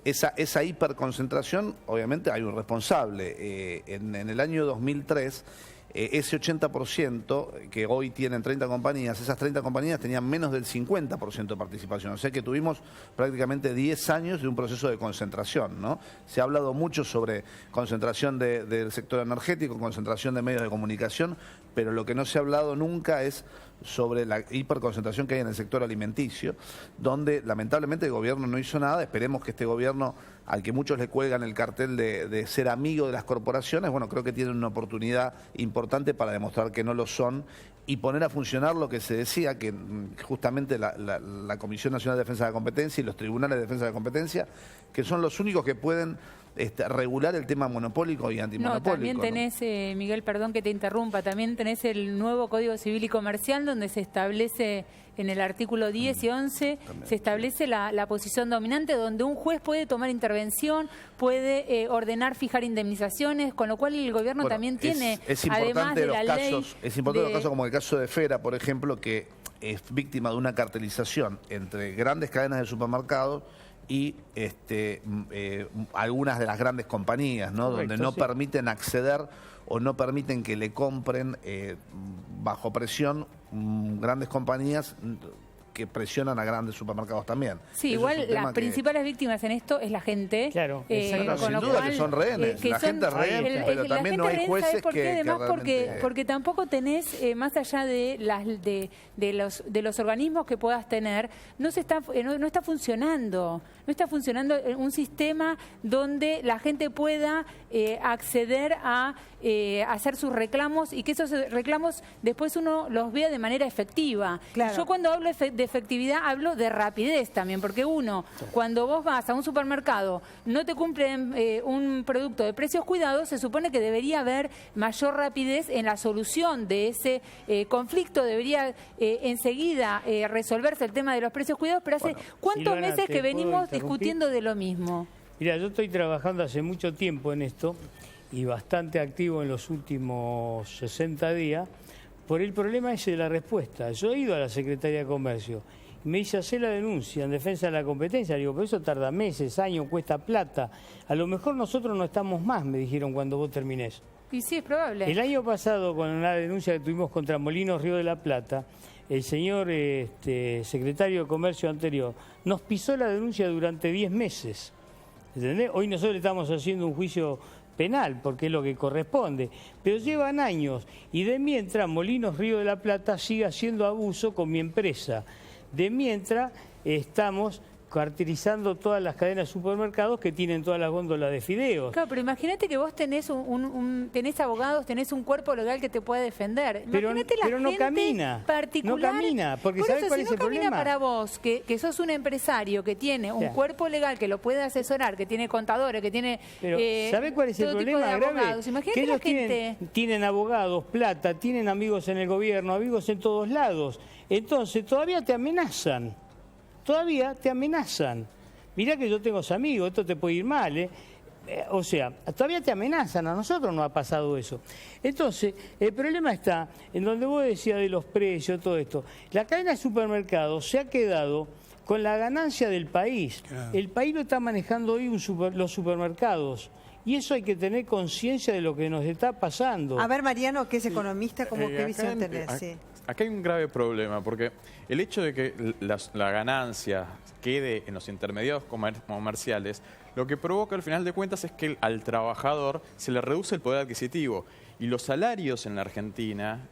Esa hiperconcentración, obviamente hay un responsable. En el año 2003, ese 80% que hoy tienen 30 compañías, esas 30 compañías tenían menos del 50% de participación. O sea que tuvimos prácticamente 10 años de un proceso de concentración, ¿no? Se ha hablado mucho sobre concentración del sector energético, concentración de medios de comunicación, pero lo que no se ha hablado nunca es sobre la hiperconcentración que hay en el sector alimenticio, donde lamentablemente el gobierno no hizo nada. Esperemos que este gobierno, al que muchos le cuelgan el cartel de ser amigo de las corporaciones, bueno, creo que tiene una oportunidad importante para demostrar que no lo son y poner a funcionar lo que se decía, que justamente la Comisión Nacional de Defensa de la Competencia y los tribunales de defensa de la competencia, que son los únicos que pueden regular el tema monopólico y antimonopólico.
No, también tenés, Miguel, perdón que te interrumpa, también tenés el nuevo Código Civil y Comercial, donde se establece en el artículo 10 y 11, se establece la posición dominante, donde un juez puede tomar intervención, puede ordenar fijar indemnizaciones, con lo cual el gobierno también tiene, además de la ley...
Es importante los casos como el caso de Fera, por ejemplo, que es víctima de una cartelización entre grandes cadenas de supermercados y algunas de las grandes compañías, ¿no?
Correcto,
donde no
sí.
permiten acceder o no permiten que le compren bajo presión grandes compañías que presionan a grandes supermercados también.
Sí,
Eso
igual
es un tema
las principales víctimas en esto es la gente.
Claro,
No, sin duda que son rehenes, la gente es rehén, pero también no hay jueces
porque
que
además
realmente...
porque tampoco tenés, más allá de los organismos que puedas tener, no está funcionando. No está funcionando un sistema donde la gente pueda acceder a hacer sus reclamos y que esos reclamos después uno los vea de manera efectiva.
Claro.
Yo cuando hablo de efectividad hablo de rapidez también, porque cuando vos vas a un supermercado, no te cumplen un producto de precios cuidados, se supone que debería haber mayor rapidez en la solución de ese conflicto, debería enseguida resolverse el tema de los precios cuidados, pero hace ¿cuántos
Silvana,
meses
¿te
que
puedo
venimos
interrumpir?
discutiendo de lo mismo?
Mira, yo estoy trabajando hace mucho tiempo en esto y bastante activo en los últimos 60 días por el problema ese de la respuesta. Yo he ido a la Secretaría de Comercio y me dice, hacer la denuncia en defensa de la competencia. Le digo, pero eso tarda meses, años, cuesta plata. A lo mejor nosotros no estamos más, me dijeron cuando vos terminés.
Y sí, es probable.
El año pasado, con la denuncia que tuvimos contra Molinos Río de la Plata, el señor secretario de Comercio anterior nos pisó la denuncia durante 10 meses. ¿Entendés? Hoy nosotros le estamos haciendo un juicio penal, porque es lo que corresponde, pero llevan años y de mientras Molinos Río de la Plata sigue haciendo abuso con mi empresa, de mientras estamos caracterizando todas las cadenas de supermercados que tienen todas las góndolas de fideos.
Claro, pero imagínate que vos tenés tenés abogados, tenés un cuerpo legal que te puede defender. Imagínate la
no
gente
camina,
particular.
no camina, porque
por
¿sabés
eso,
cuál
si
es
no
el problema?
camina para vos, que sos un empresario que tiene un cuerpo legal que lo puede asesorar, que tiene contadores, que tiene
pero ¿sabés cuál es el
todo tipo
problema
de
grave?
abogados? Imagínate
Que
la
ellos
gente...
tienen abogados, plata, tienen amigos en el gobierno, amigos en todos lados. Entonces todavía te amenazan. Mirá que yo tengo amigos, esto te puede ir mal, ¿eh? O sea, todavía te amenazan, a nosotros no ha pasado eso. Entonces, el problema está en donde vos decías de los precios, todo esto. La cadena de supermercados se ha quedado con la ganancia del país. Claro. El país lo está manejando hoy los supermercados. Y eso hay que tener conciencia de lo que nos está pasando.
A ver, Mariano, que es economista, ¿qué visión tenés? Sí.
Acá hay un grave problema, porque el hecho de que la ganancia quede en los intermediarios comerciales, lo que provoca al final de cuentas es que al trabajador se le reduce el poder adquisitivo. Y los salarios en la Argentina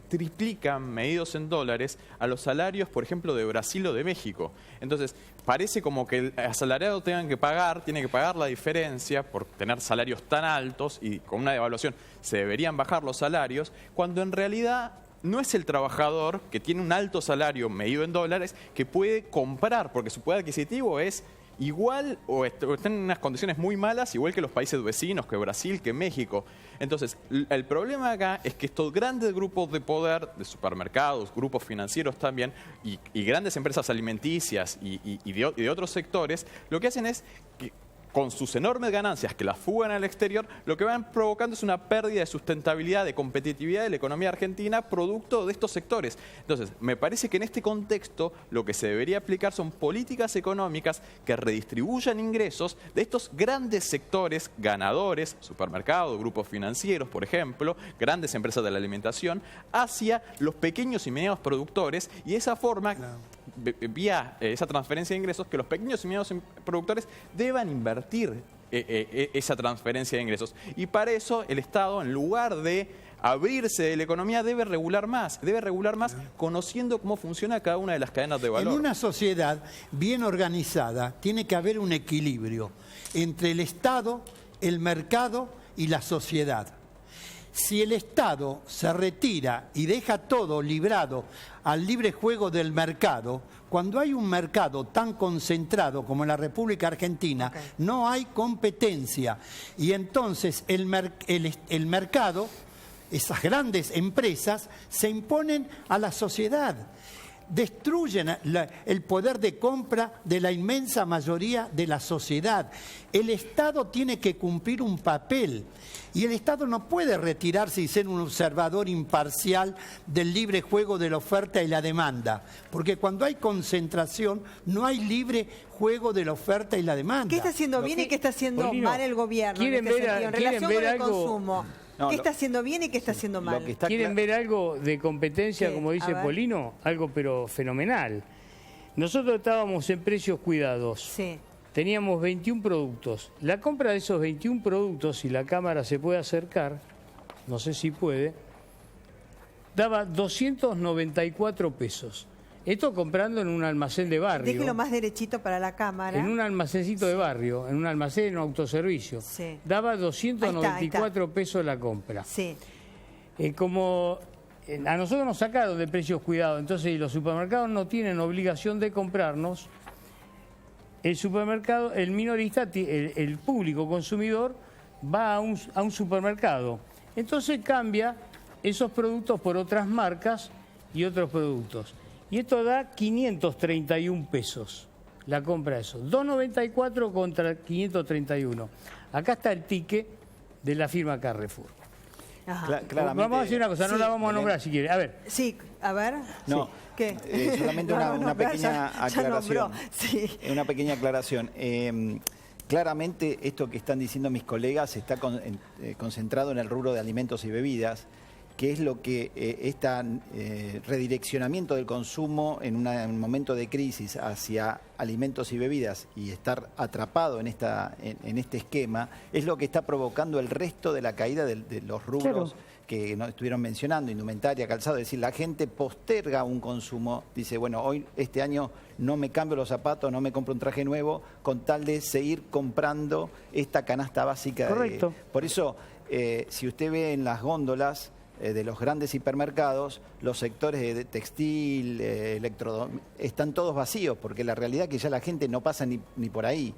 triplican, medidos en dólares, a los salarios, por ejemplo, de Brasil o de México. Entonces, parece como que el asalariado tiene que pagar la diferencia por tener salarios tan altos y con una devaluación se deberían bajar los salarios, cuando en realidad no es el trabajador que tiene un alto salario medido en dólares que puede comprar, porque su poder adquisitivo es igual o está en unas condiciones muy malas, igual que los países vecinos, que Brasil, que México. Entonces, el problema acá es que estos grandes grupos de poder, de supermercados, grupos financieros también, y grandes empresas alimenticias y de otros sectores, lo que hacen es que con sus enormes ganancias que las fugan al exterior, lo que van provocando es una pérdida de sustentabilidad, de competitividad de la economía argentina, producto de estos sectores. Entonces, me parece que en este contexto lo que se debería aplicar son políticas económicas que redistribuyan ingresos de estos grandes sectores ganadores, supermercados, grupos financieros, por ejemplo, grandes empresas de la alimentación, hacia los pequeños y medianos productores, y de esa forma, vía esa transferencia de ingresos, que los pequeños y medianos productores deban invertir esa transferencia de ingresos. Y para eso el Estado, en lugar de abrirse de la economía, debe regular más conociendo cómo funciona cada una de las cadenas de valor.
En una sociedad bien organizada tiene que haber un equilibrio entre el Estado, el mercado y la sociedad. Si el Estado se retira y deja todo librado al libre juego del mercado, cuando hay un mercado tan concentrado como en la República Argentina, no hay competencia. Y entonces el mercado, esas grandes empresas, se imponen a la sociedad. Destruyen el poder de compra de la inmensa mayoría de la sociedad. El Estado tiene que cumplir un papel y el Estado no puede retirarse y ser un observador imparcial del libre juego de la oferta y la demanda, porque cuando hay concentración no hay libre juego de la oferta y la demanda.
¿Qué está haciendo bien y qué está haciendo mal el gobierno en relación con el consumo? ¿Qué está haciendo bien y qué está haciendo mal?
¿Quieren ver algo de competencia, como dice Polino? Algo pero fenomenal. Nosotros estábamos en precios cuidados.
Sí.
Teníamos 21 productos. La compra de esos 21 productos, si la cámara se puede acercar, no sé si puede, daba 294 pesos. Esto comprando en un almacén de barrio.
Déjelo más derechito para la cámara.
En un almacencito de barrio, en un almacén, en un autoservicio.
Sí.
Daba 294 pesos la compra.
Sí.
Como a nosotros nos sacaron de precios cuidados, entonces los supermercados no tienen obligación de comprarnos. El supermercado, el minorista, el público consumidor, va a un supermercado. Entonces cambia esos productos por otras marcas y otros productos. Y esto da 531 pesos la compra de eso. 294 contra 531. Acá está el ticket de la firma Carrefour. Vamos a decir una cosa, no la vamos a nombrar si quiere. A ver.
Sí, a ver.
No.
¿Qué?
Solamente una pequeña aclaración.
Sí.
Una pequeña aclaración. Claramente esto que están diciendo mis colegas está concentrado en el rubro de alimentos y bebidas. que es lo que este redireccionamiento del consumo en un momento de crisis hacia alimentos y bebidas y estar atrapado en este esquema, es lo que está provocando el resto de la caída de los rubros. Claro. Que no estuvieron mencionando, indumentaria, calzado, es decir, la gente posterga un consumo, dice, bueno, hoy, este año no me cambio los zapatos, no me compro un traje nuevo, con tal de seguir comprando esta canasta básica.
Correcto.
Por eso, si usted ve en las góndolas de los grandes hipermercados, los sectores de textil, están todos vacíos, porque la realidad es que ya la gente no pasa ni por ahí.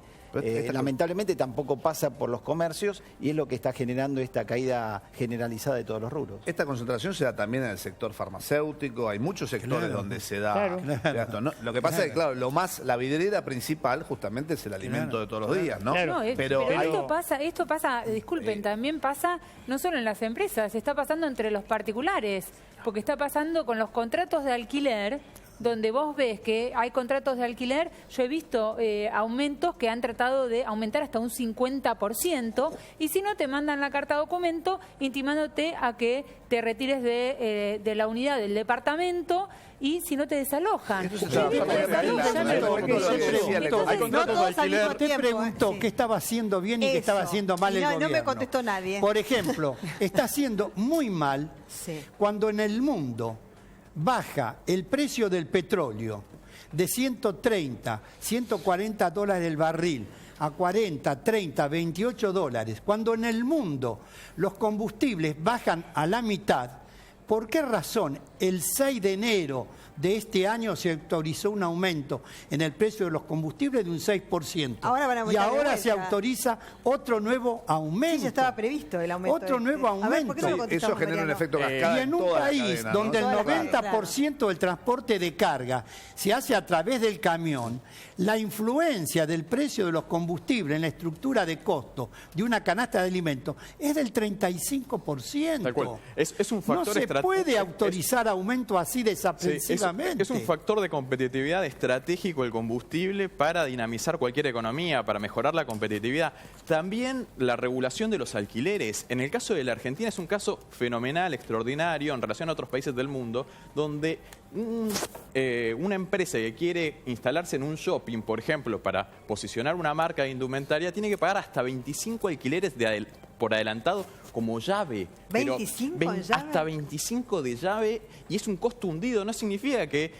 Lamentablemente tampoco pasa por los comercios y es lo que está generando esta caída generalizada de todos los rubros.
Esta concentración se da también en el sector farmacéutico, hay muchos sectores donde se da esto, ¿no? Lo que pasa es que, claro, la vidriera principal justamente es el alimento de todos los días, ¿no?
Pero esto pasa, disculpen, también pasa no solo en las empresas, está pasando entre los particulares, porque está pasando con los contratos de alquiler, donde vos ves que hay contratos de alquiler, yo he visto aumentos que han tratado de aumentar hasta un 50%, y si no te mandan la carta documento intimándote a que te retires de la unidad del departamento, y si no te desalojan.
Usted preguntó qué estaba haciendo bien y qué estaba haciendo mal el gobierno.
No me contestó nadie.
Por ejemplo, está haciendo muy mal cuando en el mundo baja el precio del petróleo de 130, 140 dólares el barril a 40, 30, 28 dólares, cuando en el mundo los combustibles bajan a la mitad. ¿Por qué razón el 6 de enero de este año se autorizó un aumento en el precio de los combustibles de un 6%? Y ahora se autoriza otro nuevo aumento.
Sí, ya estaba previsto el aumento.
Otro nuevo aumento.
Eso genera un efecto cascada.
Y en un país donde el 90% del transporte de carga se hace a través del camión, la influencia del precio de los combustibles en la estructura de costo de una canasta de alimentos es del 35%.
Tal cual. Es un factor
estratégico. No se puede autorizar aumento así desaprensivamente.
Es un factor de competitividad estratégico el combustible para dinamizar cualquier economía, para mejorar la competitividad. También la regulación de los alquileres. En el caso de la Argentina es un caso fenomenal, extraordinario en relación a otros países del mundo, donde una empresa que quiere instalarse en un shopping, por ejemplo, para posicionar una marca de indumentaria, tiene que pagar hasta 25 alquileres por adelantado como llave.
¿25 llave?
Hasta 25 de llave, y es un costo hundido. No significa que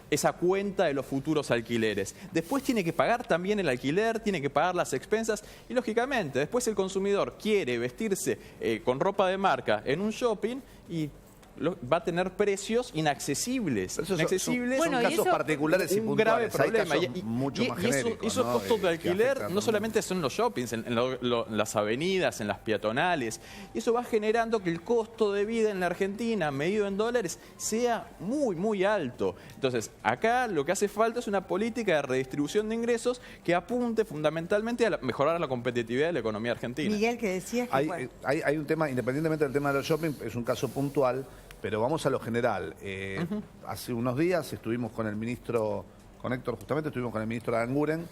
esa cuenta de los futuros alquileres. Después tiene que pagar también el alquiler, tiene que pagar las expensas y, lógicamente, después el consumidor quiere vestirse con ropa de marca en un shopping y va a tener precios inaccesibles.
Son casos particulares y
un grave
puntuales.
problema. Esos costos de alquiler no solamente son en los shoppings, en las avenidas, en las peatonales. Y eso va generando que el costo de vida en la Argentina, medido en dólares, sea muy, muy alto. Entonces, acá lo que hace falta es una política de redistribución de ingresos que apunte fundamentalmente a mejorar la competitividad de la economía argentina.
Miguel, que decías que...
Hay un tema, independientemente del tema de los shopping, es un caso puntual. Pero vamos a lo general. Hace unos días estuvimos con el ministro, con Héctor justamente, estuvimos con el ministro Aranguren.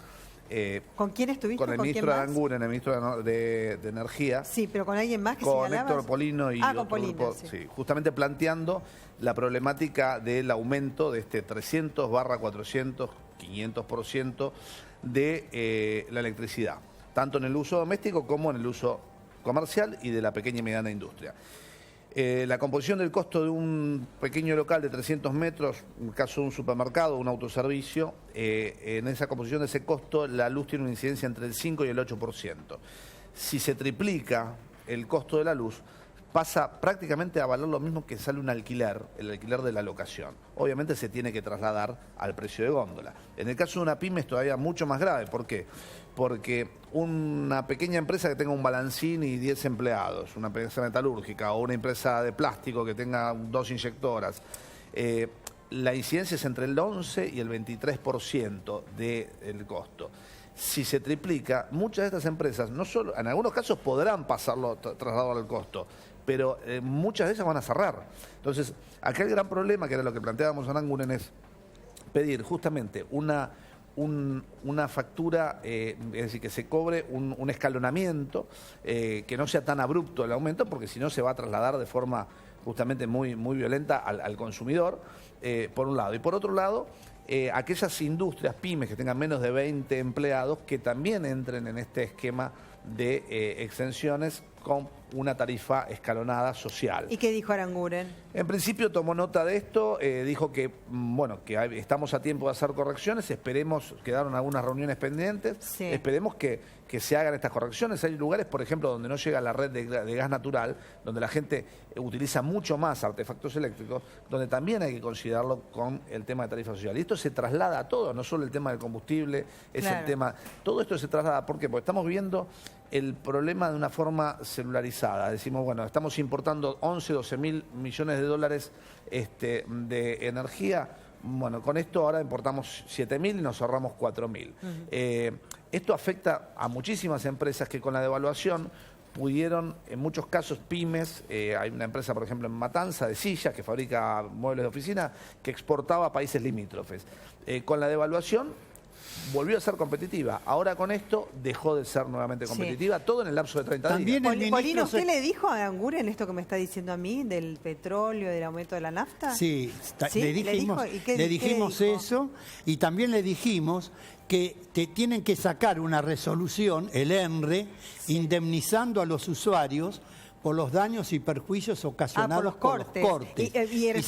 ¿Con quién estuviste?
Con el ministro Aranguren, el ministro de Energía.
Sí, pero con alguien más que
con Héctor Polino y otro
Polino,
grupo, sí, justamente planteando la problemática del aumento de este 300/400, 500% de la electricidad, tanto en el uso doméstico como en el uso comercial y de la pequeña y mediana industria. La composición del costo de un pequeño local de 300 metros, en el caso de un supermercado o un autoservicio, en esa composición de ese costo la luz tiene una incidencia entre el 5 y el 8%. Si se triplica el costo de la luz, pasa prácticamente a valer lo mismo que sale un alquiler, el alquiler de la locación. Obviamente se tiene que trasladar al precio de góndola. En el caso de una pyme es todavía mucho más grave. ¿Por qué? Porque una pequeña empresa que tenga un balancín y 10 empleados, una empresa metalúrgica o una empresa de plástico que tenga 2 inyectoras, la incidencia es entre el 11 y el 23% del costo. Si se triplica, muchas de estas empresas, no solo, en algunos casos podrán pasarlo, trasladarlo al costo, pero muchas de ellas van a cerrar. Entonces, acá el gran problema, que era lo que planteábamos en Aranguren, es pedir justamente una factura, es decir, que se cobre un escalonamiento, que no sea tan abrupto el aumento, porque si no se va a trasladar de forma justamente muy violenta al consumidor, por un lado. Y por otro lado, aquellas industrias, pymes que tengan menos de 20 empleados, que también entren en este esquema de exenciones con una tarifa escalonada social.
¿Y qué dijo Aranguren?
En principio tomó nota de esto, dijo que, que estamos a tiempo de hacer correcciones, esperemos, quedaron algunas reuniones pendientes,
sí,
esperemos que se hagan estas correcciones. Hay lugares, por ejemplo, donde no llega la red de gas natural, donde la gente utiliza mucho más artefactos eléctricos, donde también hay que considerarlo con el tema de tarifa social. Y esto se traslada a todo, no solo el tema del combustible, es el tema, todo esto se traslada. ¿Por qué? Porque estamos viendo el problema de una forma celularizada. Decimos, bueno, estamos importando 11, 12 mil millones de dólares de energía. Bueno, con esto ahora importamos 7.000 y nos ahorramos 4.000. Esto afecta a muchísimas empresas que con la devaluación pudieron, en muchos casos, pymes, hay una empresa, por ejemplo, en Matanza, de sillas, que fabrica muebles de oficina, que exportaba a países limítrofes. Con la devaluación volvió a ser competitiva. Ahora con esto dejó de ser nuevamente competitiva, todo en el lapso de 30 días.
Polino, ¿usted le dijo a Aranguren esto que me está diciendo a mí, del petróleo, del aumento de la nafta?
Sí, le dijimos eso, y también le dijimos que tienen que sacar una resolución, el ENRE, indemnizando a los usuarios por los daños y perjuicios ocasionados por los cortes.
Y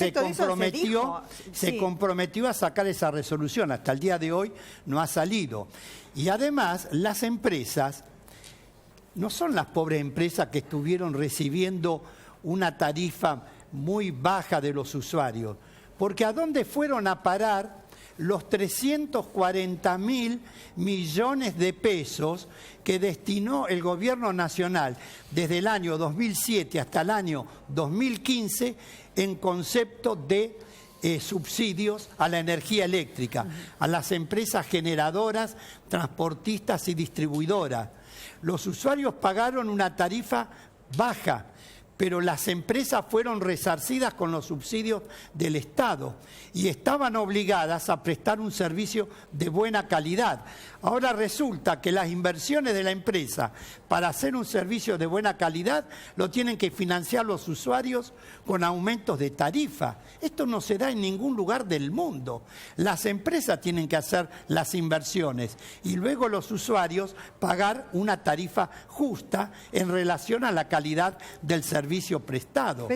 se
comprometió a sacar esa resolución. Hasta el día de hoy no ha salido. Y además, las empresas no son las pobres empresas que estuvieron recibiendo una tarifa muy baja de los usuarios. Porque ¿a dónde fueron a parar los 340.000 millones de pesos que destinó el gobierno nacional desde el año 2007 hasta el año 2015 en concepto de subsidios a la energía eléctrica, a las empresas generadoras, transportistas y distribuidoras? Los usuarios pagaron una tarifa baja, pero las empresas fueron resarcidas con los subsidios del Estado y estaban obligadas a prestar un servicio de buena calidad. Ahora resulta que las inversiones de la empresa para hacer un servicio de buena calidad lo tienen que financiar los usuarios con aumentos de tarifa. Esto no se da en ningún lugar del mundo. Las empresas tienen que hacer las inversiones y luego los usuarios pagar una tarifa justa en relación a la calidad del servicio prestado.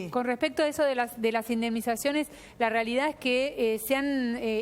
Con respecto a eso de las indemnizaciones, la realidad es que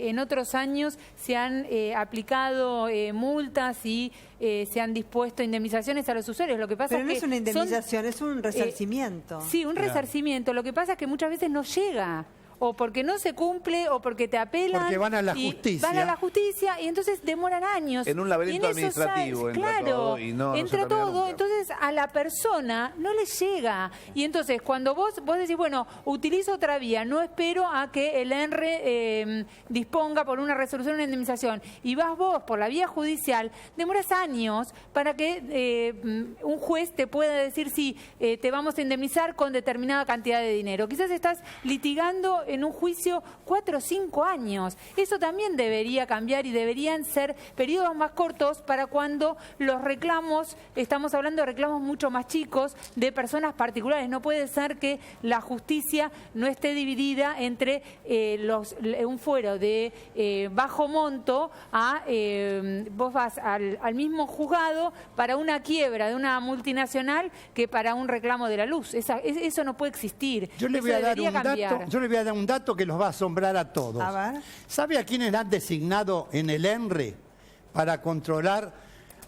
en otros años se han aplicado multas y se han dispuesto indemnizaciones a los usuarios. Lo que pasa
Pero no es una indemnización, es un resarcimiento.
Sí, un resarcimiento. Lo que pasa es que muchas veces no llega. O porque no se cumple, o porque te apelan.
Porque van a la justicia.
Van a la justicia y entonces demoran años.
En un laberinto administrativo.
Claro, entra todo. Entonces a la persona no le llega. Y entonces cuando vos decís, bueno, utilizo otra vía, no espero a que el ENRE disponga por una resolución, una indemnización, y vas vos por la vía judicial, demoras años para que un juez te pueda decir si te vamos a indemnizar con determinada cantidad de dinero. Quizás estás litigando en un juicio 4 o 5 años. Eso también debería cambiar y deberían ser periodos más cortos para cuando los reclamos, estamos hablando de reclamos mucho más chicos de personas particulares. No puede ser que la justicia no esté dividida entre un fuero de bajo monto vos vas al mismo juzgado para una quiebra de una multinacional que para un reclamo de la luz. Eso no puede existir.
Yo le voy a dar un dato que los va a asombrar a todos.
A ver.
¿Sabe a quiénes han designado en el ENRE para controlar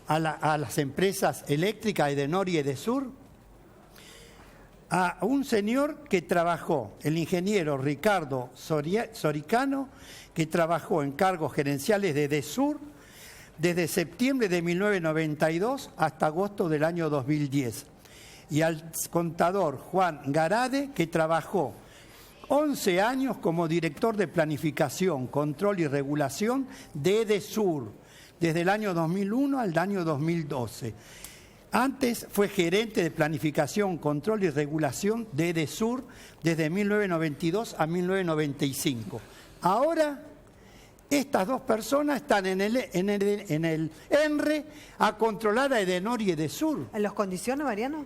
a las empresas eléctricas Edenor y Edesur? A un señor que trabajó, el ingeniero Ricardo Soricano, que trabajó en cargos gerenciales de Edesur desde septiembre de 1992 hasta agosto del año 2010. Y al contador Juan Garade, que trabajó 11 años como director de planificación, control y regulación de Edesur, desde el año 2001 al año 2012. Antes fue gerente de planificación, control y regulación de Edesur desde 1992 a 1995. Ahora, estas dos personas están en el ENRE a controlar a Edenor y Edesur.
¿Los condiciona, Mariano?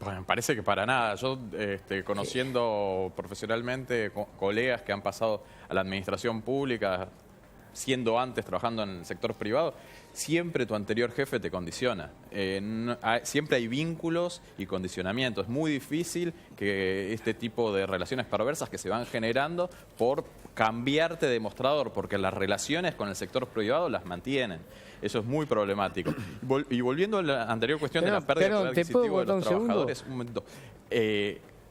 Me parece que para nada. Yo, conociendo profesionalmente colegas que han pasado a la administración pública, siendo antes trabajando en el sector privado, siempre tu anterior jefe te condiciona. Siempre hay vínculos y condicionamientos. Es muy difícil que este tipo de relaciones perversas que se van generando por cambiarte de mostrador, porque las relaciones con el sector privado las mantienen. Eso es muy problemático. Y volviendo a la anterior cuestión de la pérdida de poder adquisitivo de los trabajadores, un momento.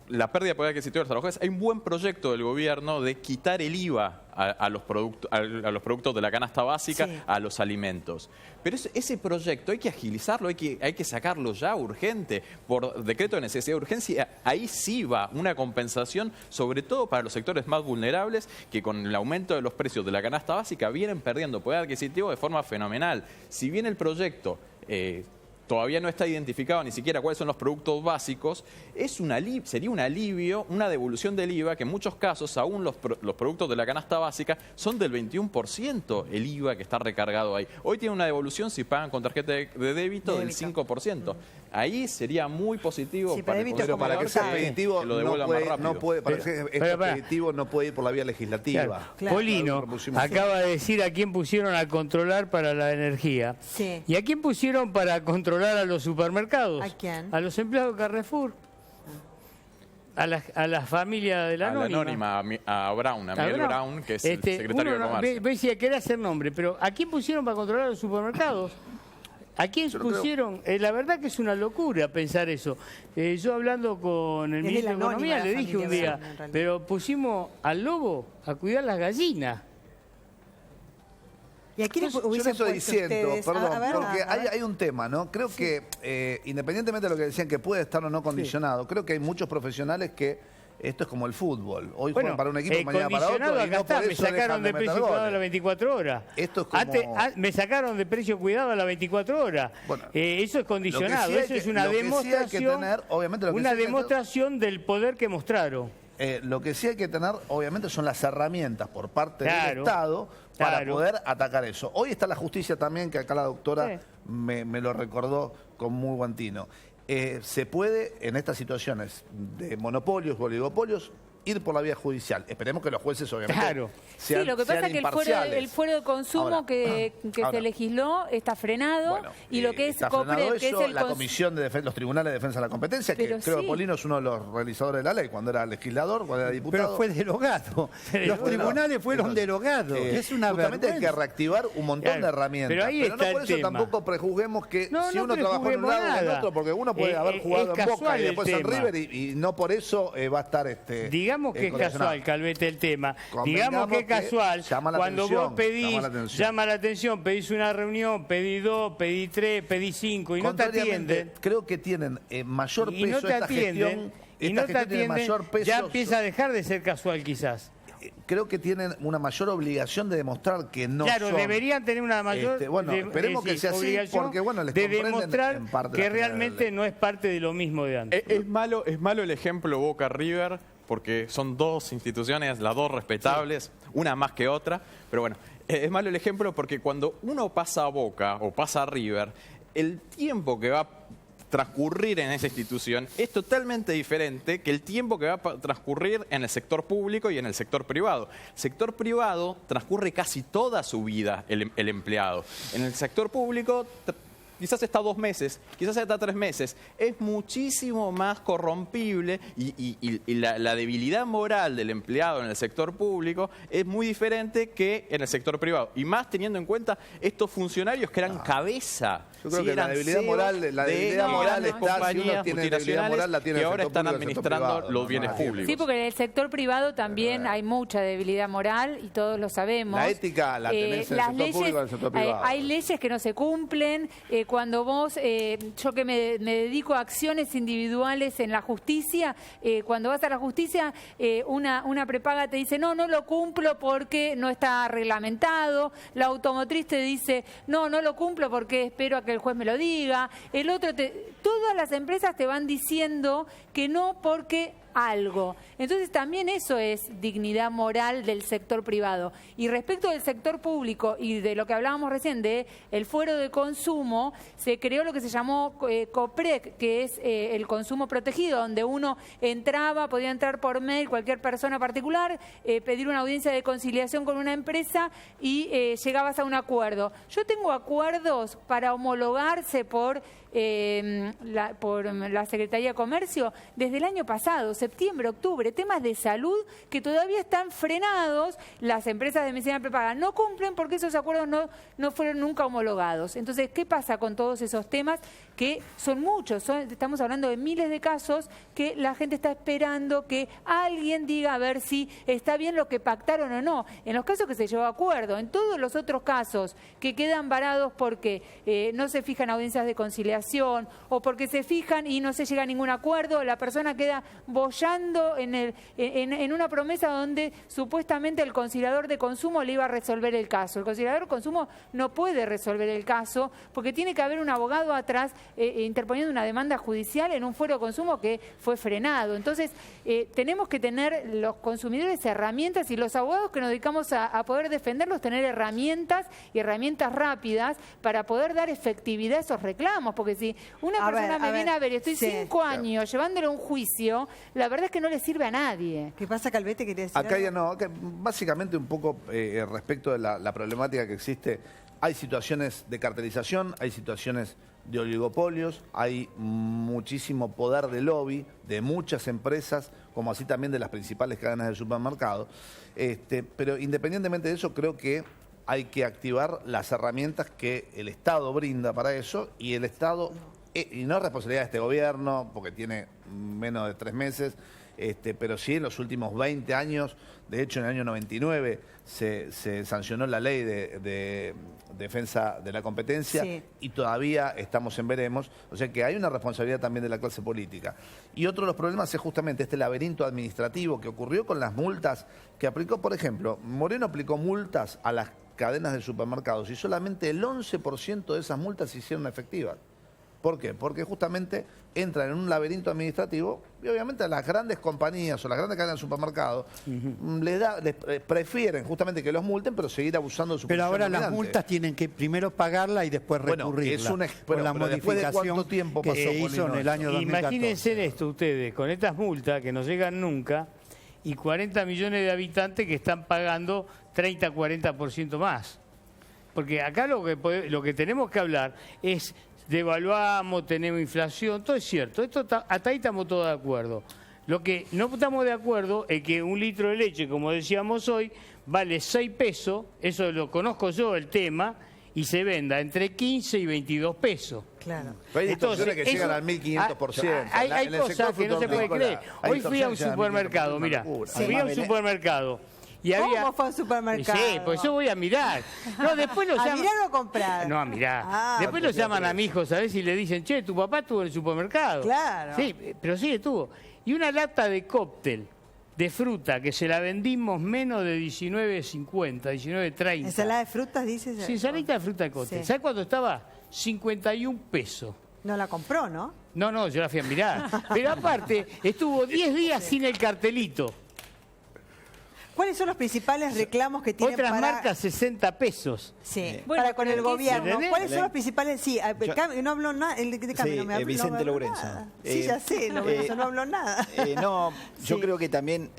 La pérdida de poder adquisitivo de los trabajadores, hay un buen proyecto del gobierno de quitar el IVA a los productos de la canasta básica, sí, a los alimentos. Pero ese proyecto hay que agilizarlo, hay que sacarlo ya urgente, por decreto de necesidad de urgencia. Ahí sí va una compensación, sobre todo para los sectores más vulnerables, que con el aumento de los precios de la canasta básica vienen perdiendo poder adquisitivo de forma fenomenal. Si bien el proyecto todavía no está identificado ni siquiera cuáles son los productos básicos, sería un alivio, una devolución del IVA, que en muchos casos, aún los productos de la canasta básica, son del 21% el IVA que está recargado ahí. Hoy tiene una devolución si pagan con tarjeta de débito del 5%. Ahí sería muy positivo, sí, para el consumidor,
para que sea expeditivo,
que lo devuelvan más rápido.
Para que sea expeditivo no puede ir por la vía legislativa.
Claro. Polino acaba de decir a quién pusieron a controlar para la energía.
Sí.
¿Y a quién pusieron para controlar a los supermercados?
¿A quién?
A los empleados de Carrefour. A la familia de la
Anónima. A Brown, a Miguel Brown, que es el secretario de Comercio.
Decía, quería hacer nombre, pero ¿a quién pusieron para controlar a los supermercados? ¿A quién pusieron? La verdad que es una locura pensar eso. Yo hablando con el ministro de Economía le dije un día, pero pusimos al lobo a cuidar las gallinas.
¿Y aquí
yo no estoy diciendo, perdón, porque hay un tema, ¿no? Creo que, independientemente de lo que decían que puede estar o no condicionado, creo que hay muchos profesionales que esto es como el fútbol. Hoy juegan para un equipo, mañana para otro. Y no por
me sacaron de precio cuidado a las 24 horas.
Esto es como...
me sacaron de precio cuidado a las 24 horas. Bueno, eso es condicionado. Eso es una demostración del poder que mostraron.
Lo que sí hay que tener, obviamente, son las herramientas por parte del Estado para poder atacar eso. Hoy está la justicia también, que acá la doctora me lo recordó con muy buen tino. Se puede, en estas situaciones de monopolios o oligopolios, ir por la vía judicial. Esperemos que los jueces, obviamente, sean
sí, lo que pasa es que el fuero de consumo que se legisló está frenado,
bueno,
y lo que es COPRED, que es
la Comisión de Defensa, los Tribunales de Defensa de la Competencia, que creo que Polino es uno de los realizadores de la ley, cuando era legislador, cuando era diputado.
Pero fue derogado. Los tribunales fueron derogados. Es una
justamente hay que reactivar un montón de herramientas. Pero no por eso tampoco prejuzguemos que si uno trabajó en un lado o en otro, porque uno puede haber jugado en Boca y después en River y no por eso va a estar
Digamos que es casual, Calvete, el tema. Digamos que es casual cuando vos pedís, llama la atención, pedís una reunión, pedí 2, pedí 3, pedí 5 y no te atienden.
Creo que tienen mayor peso
no te atienden, y no te atienden, ya empieza a dejar de ser casual quizás.
Creo que tienen una mayor obligación de demostrar que no son...
Claro, deberían tener una mayor...
bueno, esperemos que sea así, porque bueno, les
de demostrar en parte que realmente no es parte de lo mismo de antes.
Es malo el ejemplo Boca-River, porque son dos instituciones, las dos respetables, una más que otra, pero bueno, es malo el ejemplo porque cuando uno pasa a Boca o pasa a River, el tiempo que va a transcurrir en esa institución es totalmente diferente que el tiempo que va a transcurrir en el sector público y en el sector privado. El sector privado transcurre casi toda su vida el empleado. En el sector público quizás está 2 meses, quizás está 3 meses. Es muchísimo más corrompible y la debilidad moral del empleado en el sector público es muy diferente que en el sector privado. Y más teniendo en cuenta estos funcionarios que eran cabeza.
Yo creo que la debilidad moral está, si uno tiene debilidad moral, la tiene
que ahora están administrando los bienes públicos.
Sí, porque en el sector privado también hay mucha debilidad moral y todos lo sabemos.
La ética la tenés en el sector público y en el sector privado.
Hay leyes que no se cumplen. Cuando vos, yo que me dedico a acciones individuales en la justicia, cuando vas a la justicia, una prepaga te dice, no lo cumplo porque no está reglamentado. La automotriz te dice, no lo cumplo porque espero a que el juez me lo diga. El otro, todas las empresas te van diciendo que no porque algo. Entonces también eso es dignidad moral del sector privado. Y respecto del sector público y de lo que hablábamos recién de el fuero de consumo, se creó lo que se llamó COPREC, que es el consumo protegido, donde uno entraba, podía entrar por mail cualquier persona particular, pedir una audiencia de conciliación con una empresa y llegabas a un acuerdo. Yo tengo acuerdos para homologarse por la Secretaría de Comercio desde el año pasado, septiembre, octubre, temas de salud que todavía están frenados, las empresas de medicina prepaga no cumplen porque esos acuerdos no fueron nunca homologados. Entonces, ¿qué pasa con todos esos temas? Que son muchos, estamos hablando de miles de casos que la gente está esperando que alguien diga a ver si está bien lo que pactaron o no. En los casos que se llevó a acuerdo, en todos los otros casos que quedan varados porque no se fijan audiencias de conciliación o porque se fijan y no se llega a ningún acuerdo, la persona queda boyando en una promesa donde supuestamente el conciliador de consumo le iba a resolver el caso. El conciliador de consumo no puede resolver el caso porque tiene que haber un abogado atrás interponiendo una demanda judicial en un fuero de consumo que fue frenado. Entonces, tenemos que tener los consumidores herramientas y los abogados que nos dedicamos a poder defenderlos, tener herramientas y herramientas rápidas para poder dar efectividad a esos reclamos. Porque si una persona me viene a ver y estoy 5 años llevándole a un juicio, la verdad es que no le sirve a nadie.
¿Qué pasa, Calvete? ¿Quería decir
Acá
algo?
ya no, acá básicamente un poco respecto de la problemática que existe. Hay situaciones de cartelización, hay situaciones de oligopolios, hay muchísimo poder de lobby de muchas empresas, como así también de las principales cadenas del supermercado. Pero independientemente de eso, creo que hay que activar las herramientas que el Estado brinda para eso, y el Estado, y no es responsabilidad de este gobierno, porque tiene menos de 3 meses, pero sí en los últimos 20 años, de hecho en el año 99 se sancionó la ley de defensa de la competencia, y todavía estamos en veremos, o sea que hay una responsabilidad también de la clase política. Y otro de los problemas es justamente este laberinto administrativo que ocurrió con las multas que aplicó, por ejemplo, Moreno aplicó multas a las cadenas de supermercados y solamente el 11% de esas multas se hicieron efectivas. ¿Por qué? Porque justamente entran en un laberinto administrativo y obviamente a las grandes compañías o las grandes cadenas de supermercados les prefieren justamente que los multen, pero seguir abusando de su
Pero
posición
ahora las
dominante.
multas tienen que primero pagarla y después recurrirla.
Pero
la
después de
modificación
cuánto tiempo pasó
que hizo en el año 2014.
Imagínense en esto ustedes, con estas multas que no llegan nunca y 40 millones de habitantes que están pagando 30-40% más. Porque acá lo que tenemos que hablar es devaluamos, tenemos inflación, todo es cierto, hasta ahí estamos todos de acuerdo. Lo que no estamos de acuerdo es que un litro de leche, como decíamos hoy, vale 6 pesos, eso lo conozco yo el tema, y se venda entre 15 y 22 pesos.
Claro.
Pero hay distorsiones que llegan al 1500%.
Hay cosas que no se puede creer. Hoy fui a un supermercado, mira, fui a un supermercado. Y
¿Cómo fue a un supermercado?
Sí, pues yo voy a mirar. No, después lo llaman.
¿A mirar o a comprar?
No, a mirar. Después
ok.
lo llaman a mi hijo, ¿sabes? Y le dicen, che, tu papá estuvo en el supermercado.
Claro.
Sí, pero sí estuvo. Y una lata de cóctel de fruta que se la vendimos menos de 19.50, 19.30.
¿Ensalada de frutas, dices?
Sí, ensaladita de fruta de cóctel.
Sí.
¿Sabes cuánto estaba? 51 pesos.
No la compró, ¿no?
No, yo la fui a mirar. Pero aparte, estuvo 10 días sin el cartelito.
¿Cuáles son los principales reclamos que tienen
Otras
para...
marcas 60 pesos.
Sí,
Bueno,
para con el
pero
gobierno.
¿entendés?
¿Cuáles son los principales? Sí, no habló nada. El de cambio
Sí,
no me habló.
Vicente
no me habló
Lourenço.
nada. Sí, ya sé, Lourenço no habló nada.
Yo
Sí.
creo que también,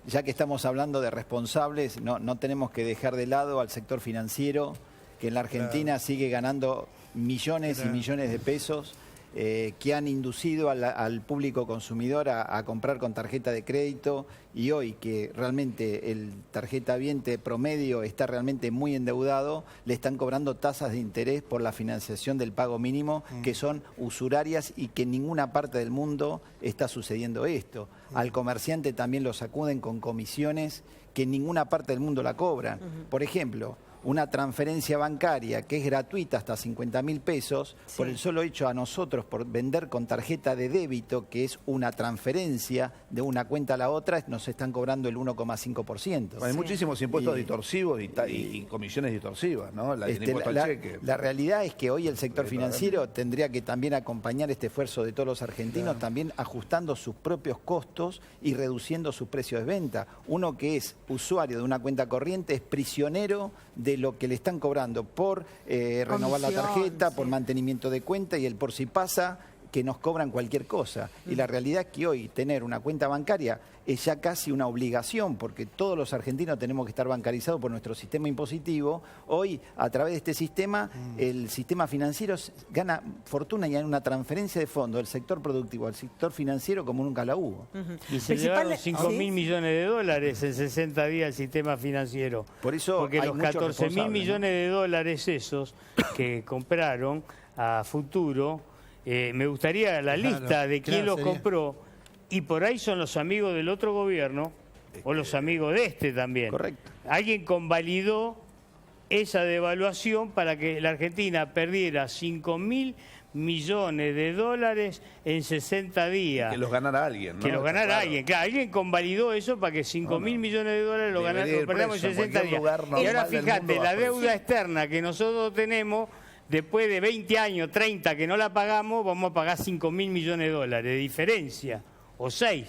ya que estamos hablando de responsables, no tenemos que dejar de lado al sector financiero, que en la Argentina sigue ganando millones y millones de pesos, que han inducido al público consumidor a comprar con tarjeta de crédito, y hoy que realmente el tarjetaviente promedio está realmente muy endeudado, le están cobrando tasas de interés por la financiación del pago mínimo que son usurarias, y que en ninguna parte del mundo está sucediendo esto. Al comerciante también lo sacuden con comisiones que en ninguna parte del mundo la cobran. Por ejemplo, una transferencia bancaria que es gratuita hasta 50.000 pesos, por el solo hecho a nosotros, por vender con tarjeta de débito, que es una transferencia de una cuenta a la otra, nos están cobrando el 1,5%.
Hay muchísimos impuestos distorsivos y comisiones distorsivas, ¿no? El impuesto al cheque.
La realidad es que hoy el sector financiero tendría que también acompañar este esfuerzo de todos los argentinos, también ajustando sus propios costos y reduciendo sus precios de venta. Uno que es usuario de una cuenta corriente es prisionero de lo que le están cobrando por renovar la tarjeta, por mantenimiento de cuenta y el por si pasa, que nos cobran cualquier cosa. Y la realidad es que hoy tener una cuenta bancaria es ya casi una obligación, porque todos los argentinos tenemos que estar bancarizados por nuestro sistema impositivo. Hoy, a través de este sistema, el sistema financiero gana fortuna y hay una transferencia de fondos del sector productivo al sector financiero como nunca la hubo.
Y se llevaron 5.000 millones de dólares en 60 días el sistema financiero.
Por eso
porque
hay
los
muchos
14.000 millones de dólares esos que compraron a futuro, me gustaría la lista de quién los compró, y por ahí son los amigos del otro gobierno o los amigos de este también.
Correcto.
Alguien convalidó esa devaluación para que la Argentina perdiera 5.000 millones de dólares en 60 días.
Que los ganara alguien, ¿no?
Que los ganara alguien. Claro, alguien convalidó eso para que 5.000 millones de dólares lo perdamos en 60 días. Y ahora fíjate, la deuda externa que nosotros tenemos, después de 20 años, 30 que no la pagamos, vamos a pagar 5.000 millones de dólares de diferencia, o 6.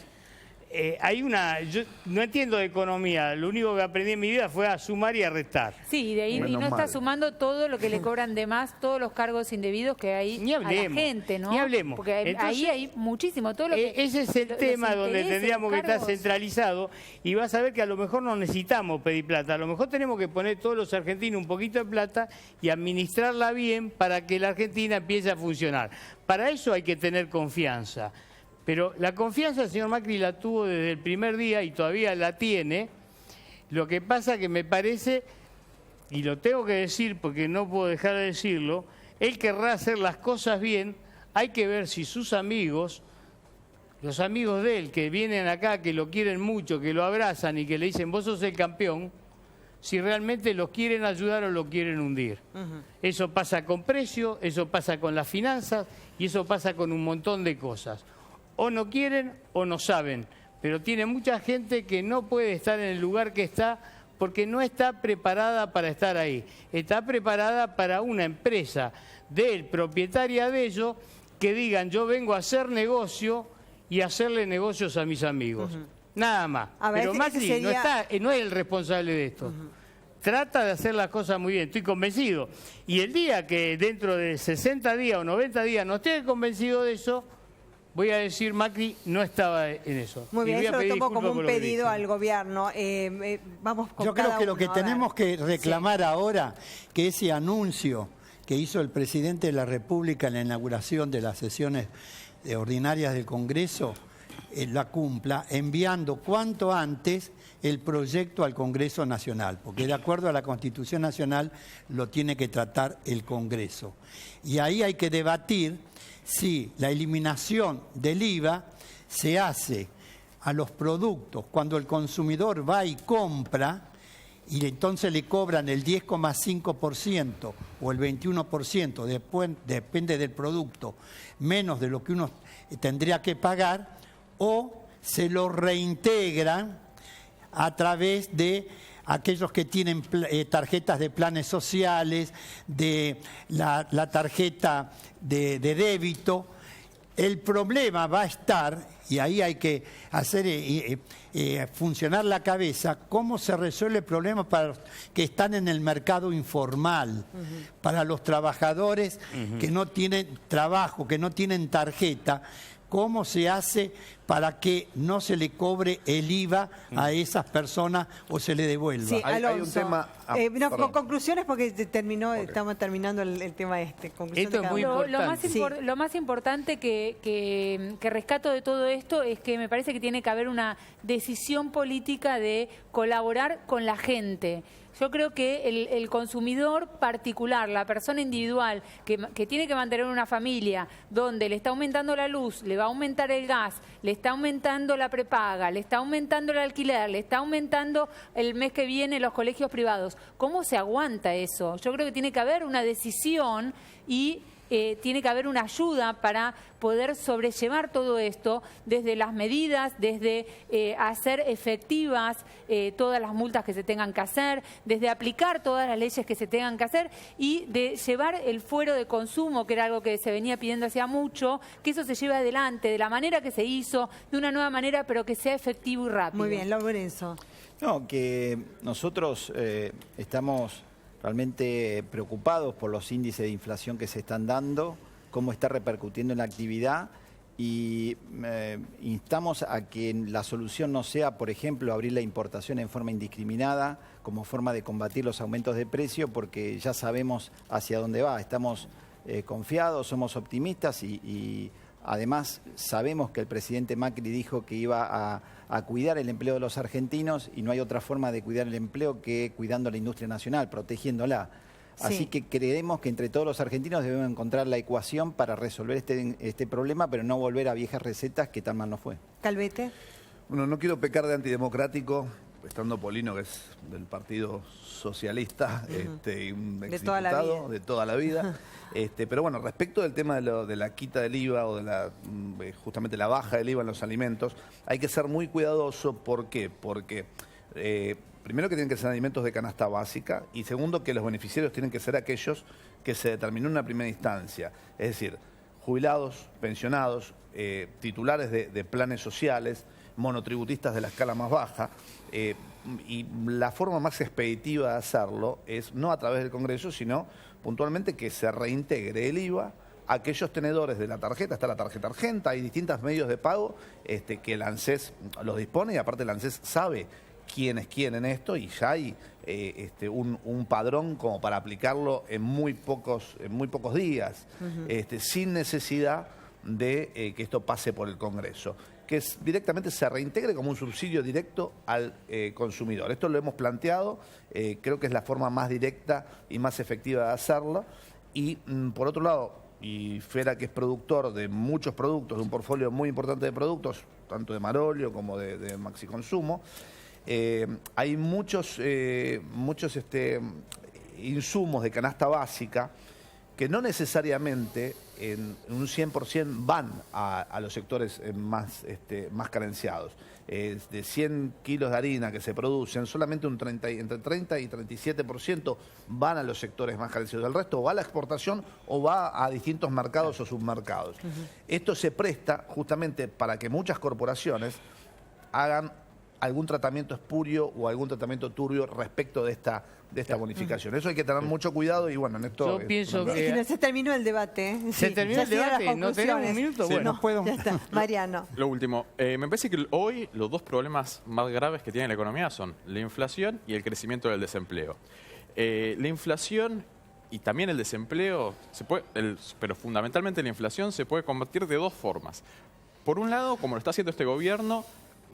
Yo no entiendo de economía, lo único que aprendí en mi vida fue a sumar y a restar.
Sí, y de ahí no está sumando todo lo que le cobran de más, todos los cargos indebidos que hay a la gente, ¿no?
Ni hablemos.
Porque
Entonces,
ahí hay muchísimo. Todo lo que,
ese es el tema donde tendríamos que estar centralizado, y vas a ver que a lo mejor no necesitamos pedir plata, a lo mejor tenemos que poner todos los argentinos un poquito de plata y administrarla bien para que la Argentina empiece a funcionar. Para eso hay que tener confianza. Pero la confianza el señor Macri la tuvo desde el primer día y todavía la tiene. Lo que pasa que me parece, y lo tengo que decir porque no puedo dejar de decirlo, él querrá hacer las cosas bien. Hay que ver si sus amigos, los amigos de él que vienen acá, que lo quieren mucho, que lo abrazan y que le dicen vos sos el campeón, si realmente los quieren ayudar o lo quieren hundir. Eso pasa con precio, eso pasa con las finanzas y eso pasa con un montón de cosas. O no quieren o no saben, pero tiene mucha gente que no puede estar en el lugar que está porque no está preparada para estar ahí. Está preparada para una empresa propietaria de ellos que digan yo vengo a hacer negocio y hacerle negocios a mis amigos. Nada más. Pero Macri no es el responsable de esto. Trata de hacer las cosas muy bien, estoy convencido. Y el día que dentro de 60 días o 90 días no esté convencido de eso, voy a decir, Macri no estaba en eso.
Muy bien, eso lo tomo como un pedido al gobierno. Vamos con
Yo creo que lo que tenemos que reclamar ahora, que ese anuncio que hizo el presidente de la República en la inauguración de las sesiones ordinarias del Congreso, la cumpla, enviando cuanto antes el proyecto al Congreso Nacional, porque de acuerdo a la Constitución Nacional lo tiene que tratar el Congreso. Y ahí hay que debatir si la eliminación del IVA se hace a los productos cuando el consumidor va y compra y entonces le cobran el 10,5% o el 21%, después, depende del producto, menos de lo que uno tendría que pagar, o se lo reintegran a través de aquellos que tienen tarjetas de planes sociales, de la tarjeta de débito. El problema va a estar, y ahí hay que hacer funcionar la cabeza, cómo se resuelve el problema para los que están en el mercado informal, para los trabajadores que no tienen trabajo, que no tienen tarjeta. ¿Cómo se hace para que no se le cobre el IVA a esas personas o se le devuelva?
Sí,
hay un tema...
con conclusiones porque estamos terminando el tema este.
Esto es muy importante.
Lo más importante que rescato de todo esto es que me parece que tiene que haber una decisión política de colaborar con la gente. Yo creo que el consumidor particular, la persona individual que tiene que mantener una familia donde le está aumentando la luz, le va a aumentar el gas, le está aumentando la prepaga, le está aumentando el alquiler, le está aumentando el mes que viene los colegios privados. ¿Cómo se aguanta eso? Yo creo que tiene que haber una decisión y tiene que haber una ayuda para poder sobrellevar todo esto, desde las medidas, desde hacer efectivas todas las multas que se tengan que hacer, desde aplicar todas las leyes que se tengan que hacer y de llevar el fuero de consumo, que era algo que se venía pidiendo hacía mucho, que eso se lleve adelante de la manera que se hizo, de una nueva manera, pero que sea efectivo y rápido.
Muy bien, Lorenzo.
No, que nosotros estamos realmente preocupados por los índices de inflación que se están dando, cómo está repercutiendo en la actividad y instamos a que la solución no sea, por ejemplo, abrir la importación en forma indiscriminada como forma de combatir los aumentos de precio, porque ya sabemos hacia dónde va. Estamos confiados, somos optimistas y además sabemos que el presidente Macri dijo que iba a cuidar el empleo de los argentinos y no hay otra forma de cuidar el empleo que cuidando la industria nacional, protegiéndola.
Sí.
Así que creemos que entre todos los argentinos debemos encontrar la ecuación para resolver este problema, pero no volver a viejas recetas que tan mal nos fue.
Calvete.
Bueno, no quiero pecar de antidemocrático, estando Polino, que es del Partido Socialista, y un exdiputado de toda la vida. Pero bueno, respecto del tema de la quita del IVA o de justamente la baja del IVA en los alimentos, hay que ser muy cuidadoso. ¿Por qué? Porque primero que tienen que ser alimentos de canasta básica y segundo que los beneficiarios tienen que ser aquellos que se determinó en una primera instancia. Es decir, jubilados, pensionados, titulares de planes sociales, monotributistas de la escala más baja. Y la forma más expeditiva de hacerlo es no a través del Congreso, sino puntualmente que se reintegre el IVA a aquellos tenedores de la tarjeta. Está la tarjeta Argenta, hay distintos medios de pago que el ANSES los dispone y aparte el ANSES sabe quién es quién en esto y ya hay un padrón como para aplicarlo en muy pocos días, sin necesidad de que esto pase por el Congreso, que directamente se reintegre como un subsidio directo al consumidor. Esto lo hemos planteado, creo que es la forma más directa y más efectiva de hacerlo. Y por otro lado, y Fera, que es productor de muchos productos, de un portfolio muy importante de productos, tanto de Marolio como de Maxi Consumo, hay muchos insumos de canasta básica que no necesariamente en un 100% van a los sectores más carenciados. De 100 kilos de harina que se producen, solamente entre 30 y 37% van a los sectores más carenciados. El resto va a la exportación o va a distintos mercados o submercados. Esto se presta justamente para que muchas corporaciones hagan algún tratamiento espurio o algún tratamiento turbio respecto de esta bonificación. Eso hay que tener mucho cuidado y bueno, en esto...
Yo pienso que...
No, se terminó el debate.
¿Se terminó el debate? ¿No tenemos un minuto?
Sí,
Bueno,
no puedo. Ya está. Mariano.
Lo último, me parece que hoy los dos problemas más graves que tiene la economía son la inflación y el crecimiento del desempleo. La inflación y también el desempleo, pero fundamentalmente la inflación se puede combatir de dos formas. Por un lado, como lo está haciendo este gobierno,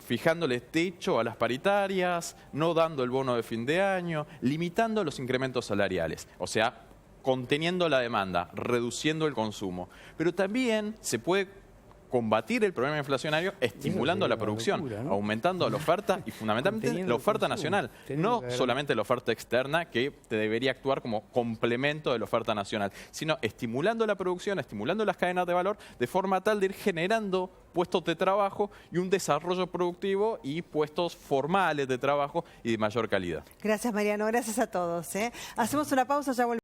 fijándole techo a las paritarias, no dando el bono de fin de año, limitando los incrementos salariales, o sea, conteniendo la demanda, reduciendo el consumo. Pero también se puede combatir el problema inflacionario estimulando la producción, locura, ¿no? Aumentando la oferta y fundamentalmente la oferta nacional, no solamente la oferta externa que debería actuar como complemento de la oferta nacional, sino estimulando la producción, estimulando las cadenas de valor de forma tal de ir generando puestos de trabajo y un desarrollo productivo y puestos formales de trabajo y de mayor calidad.
Gracias, Mariano. Gracias a todos. Hacemos una pausa, ya volvemos.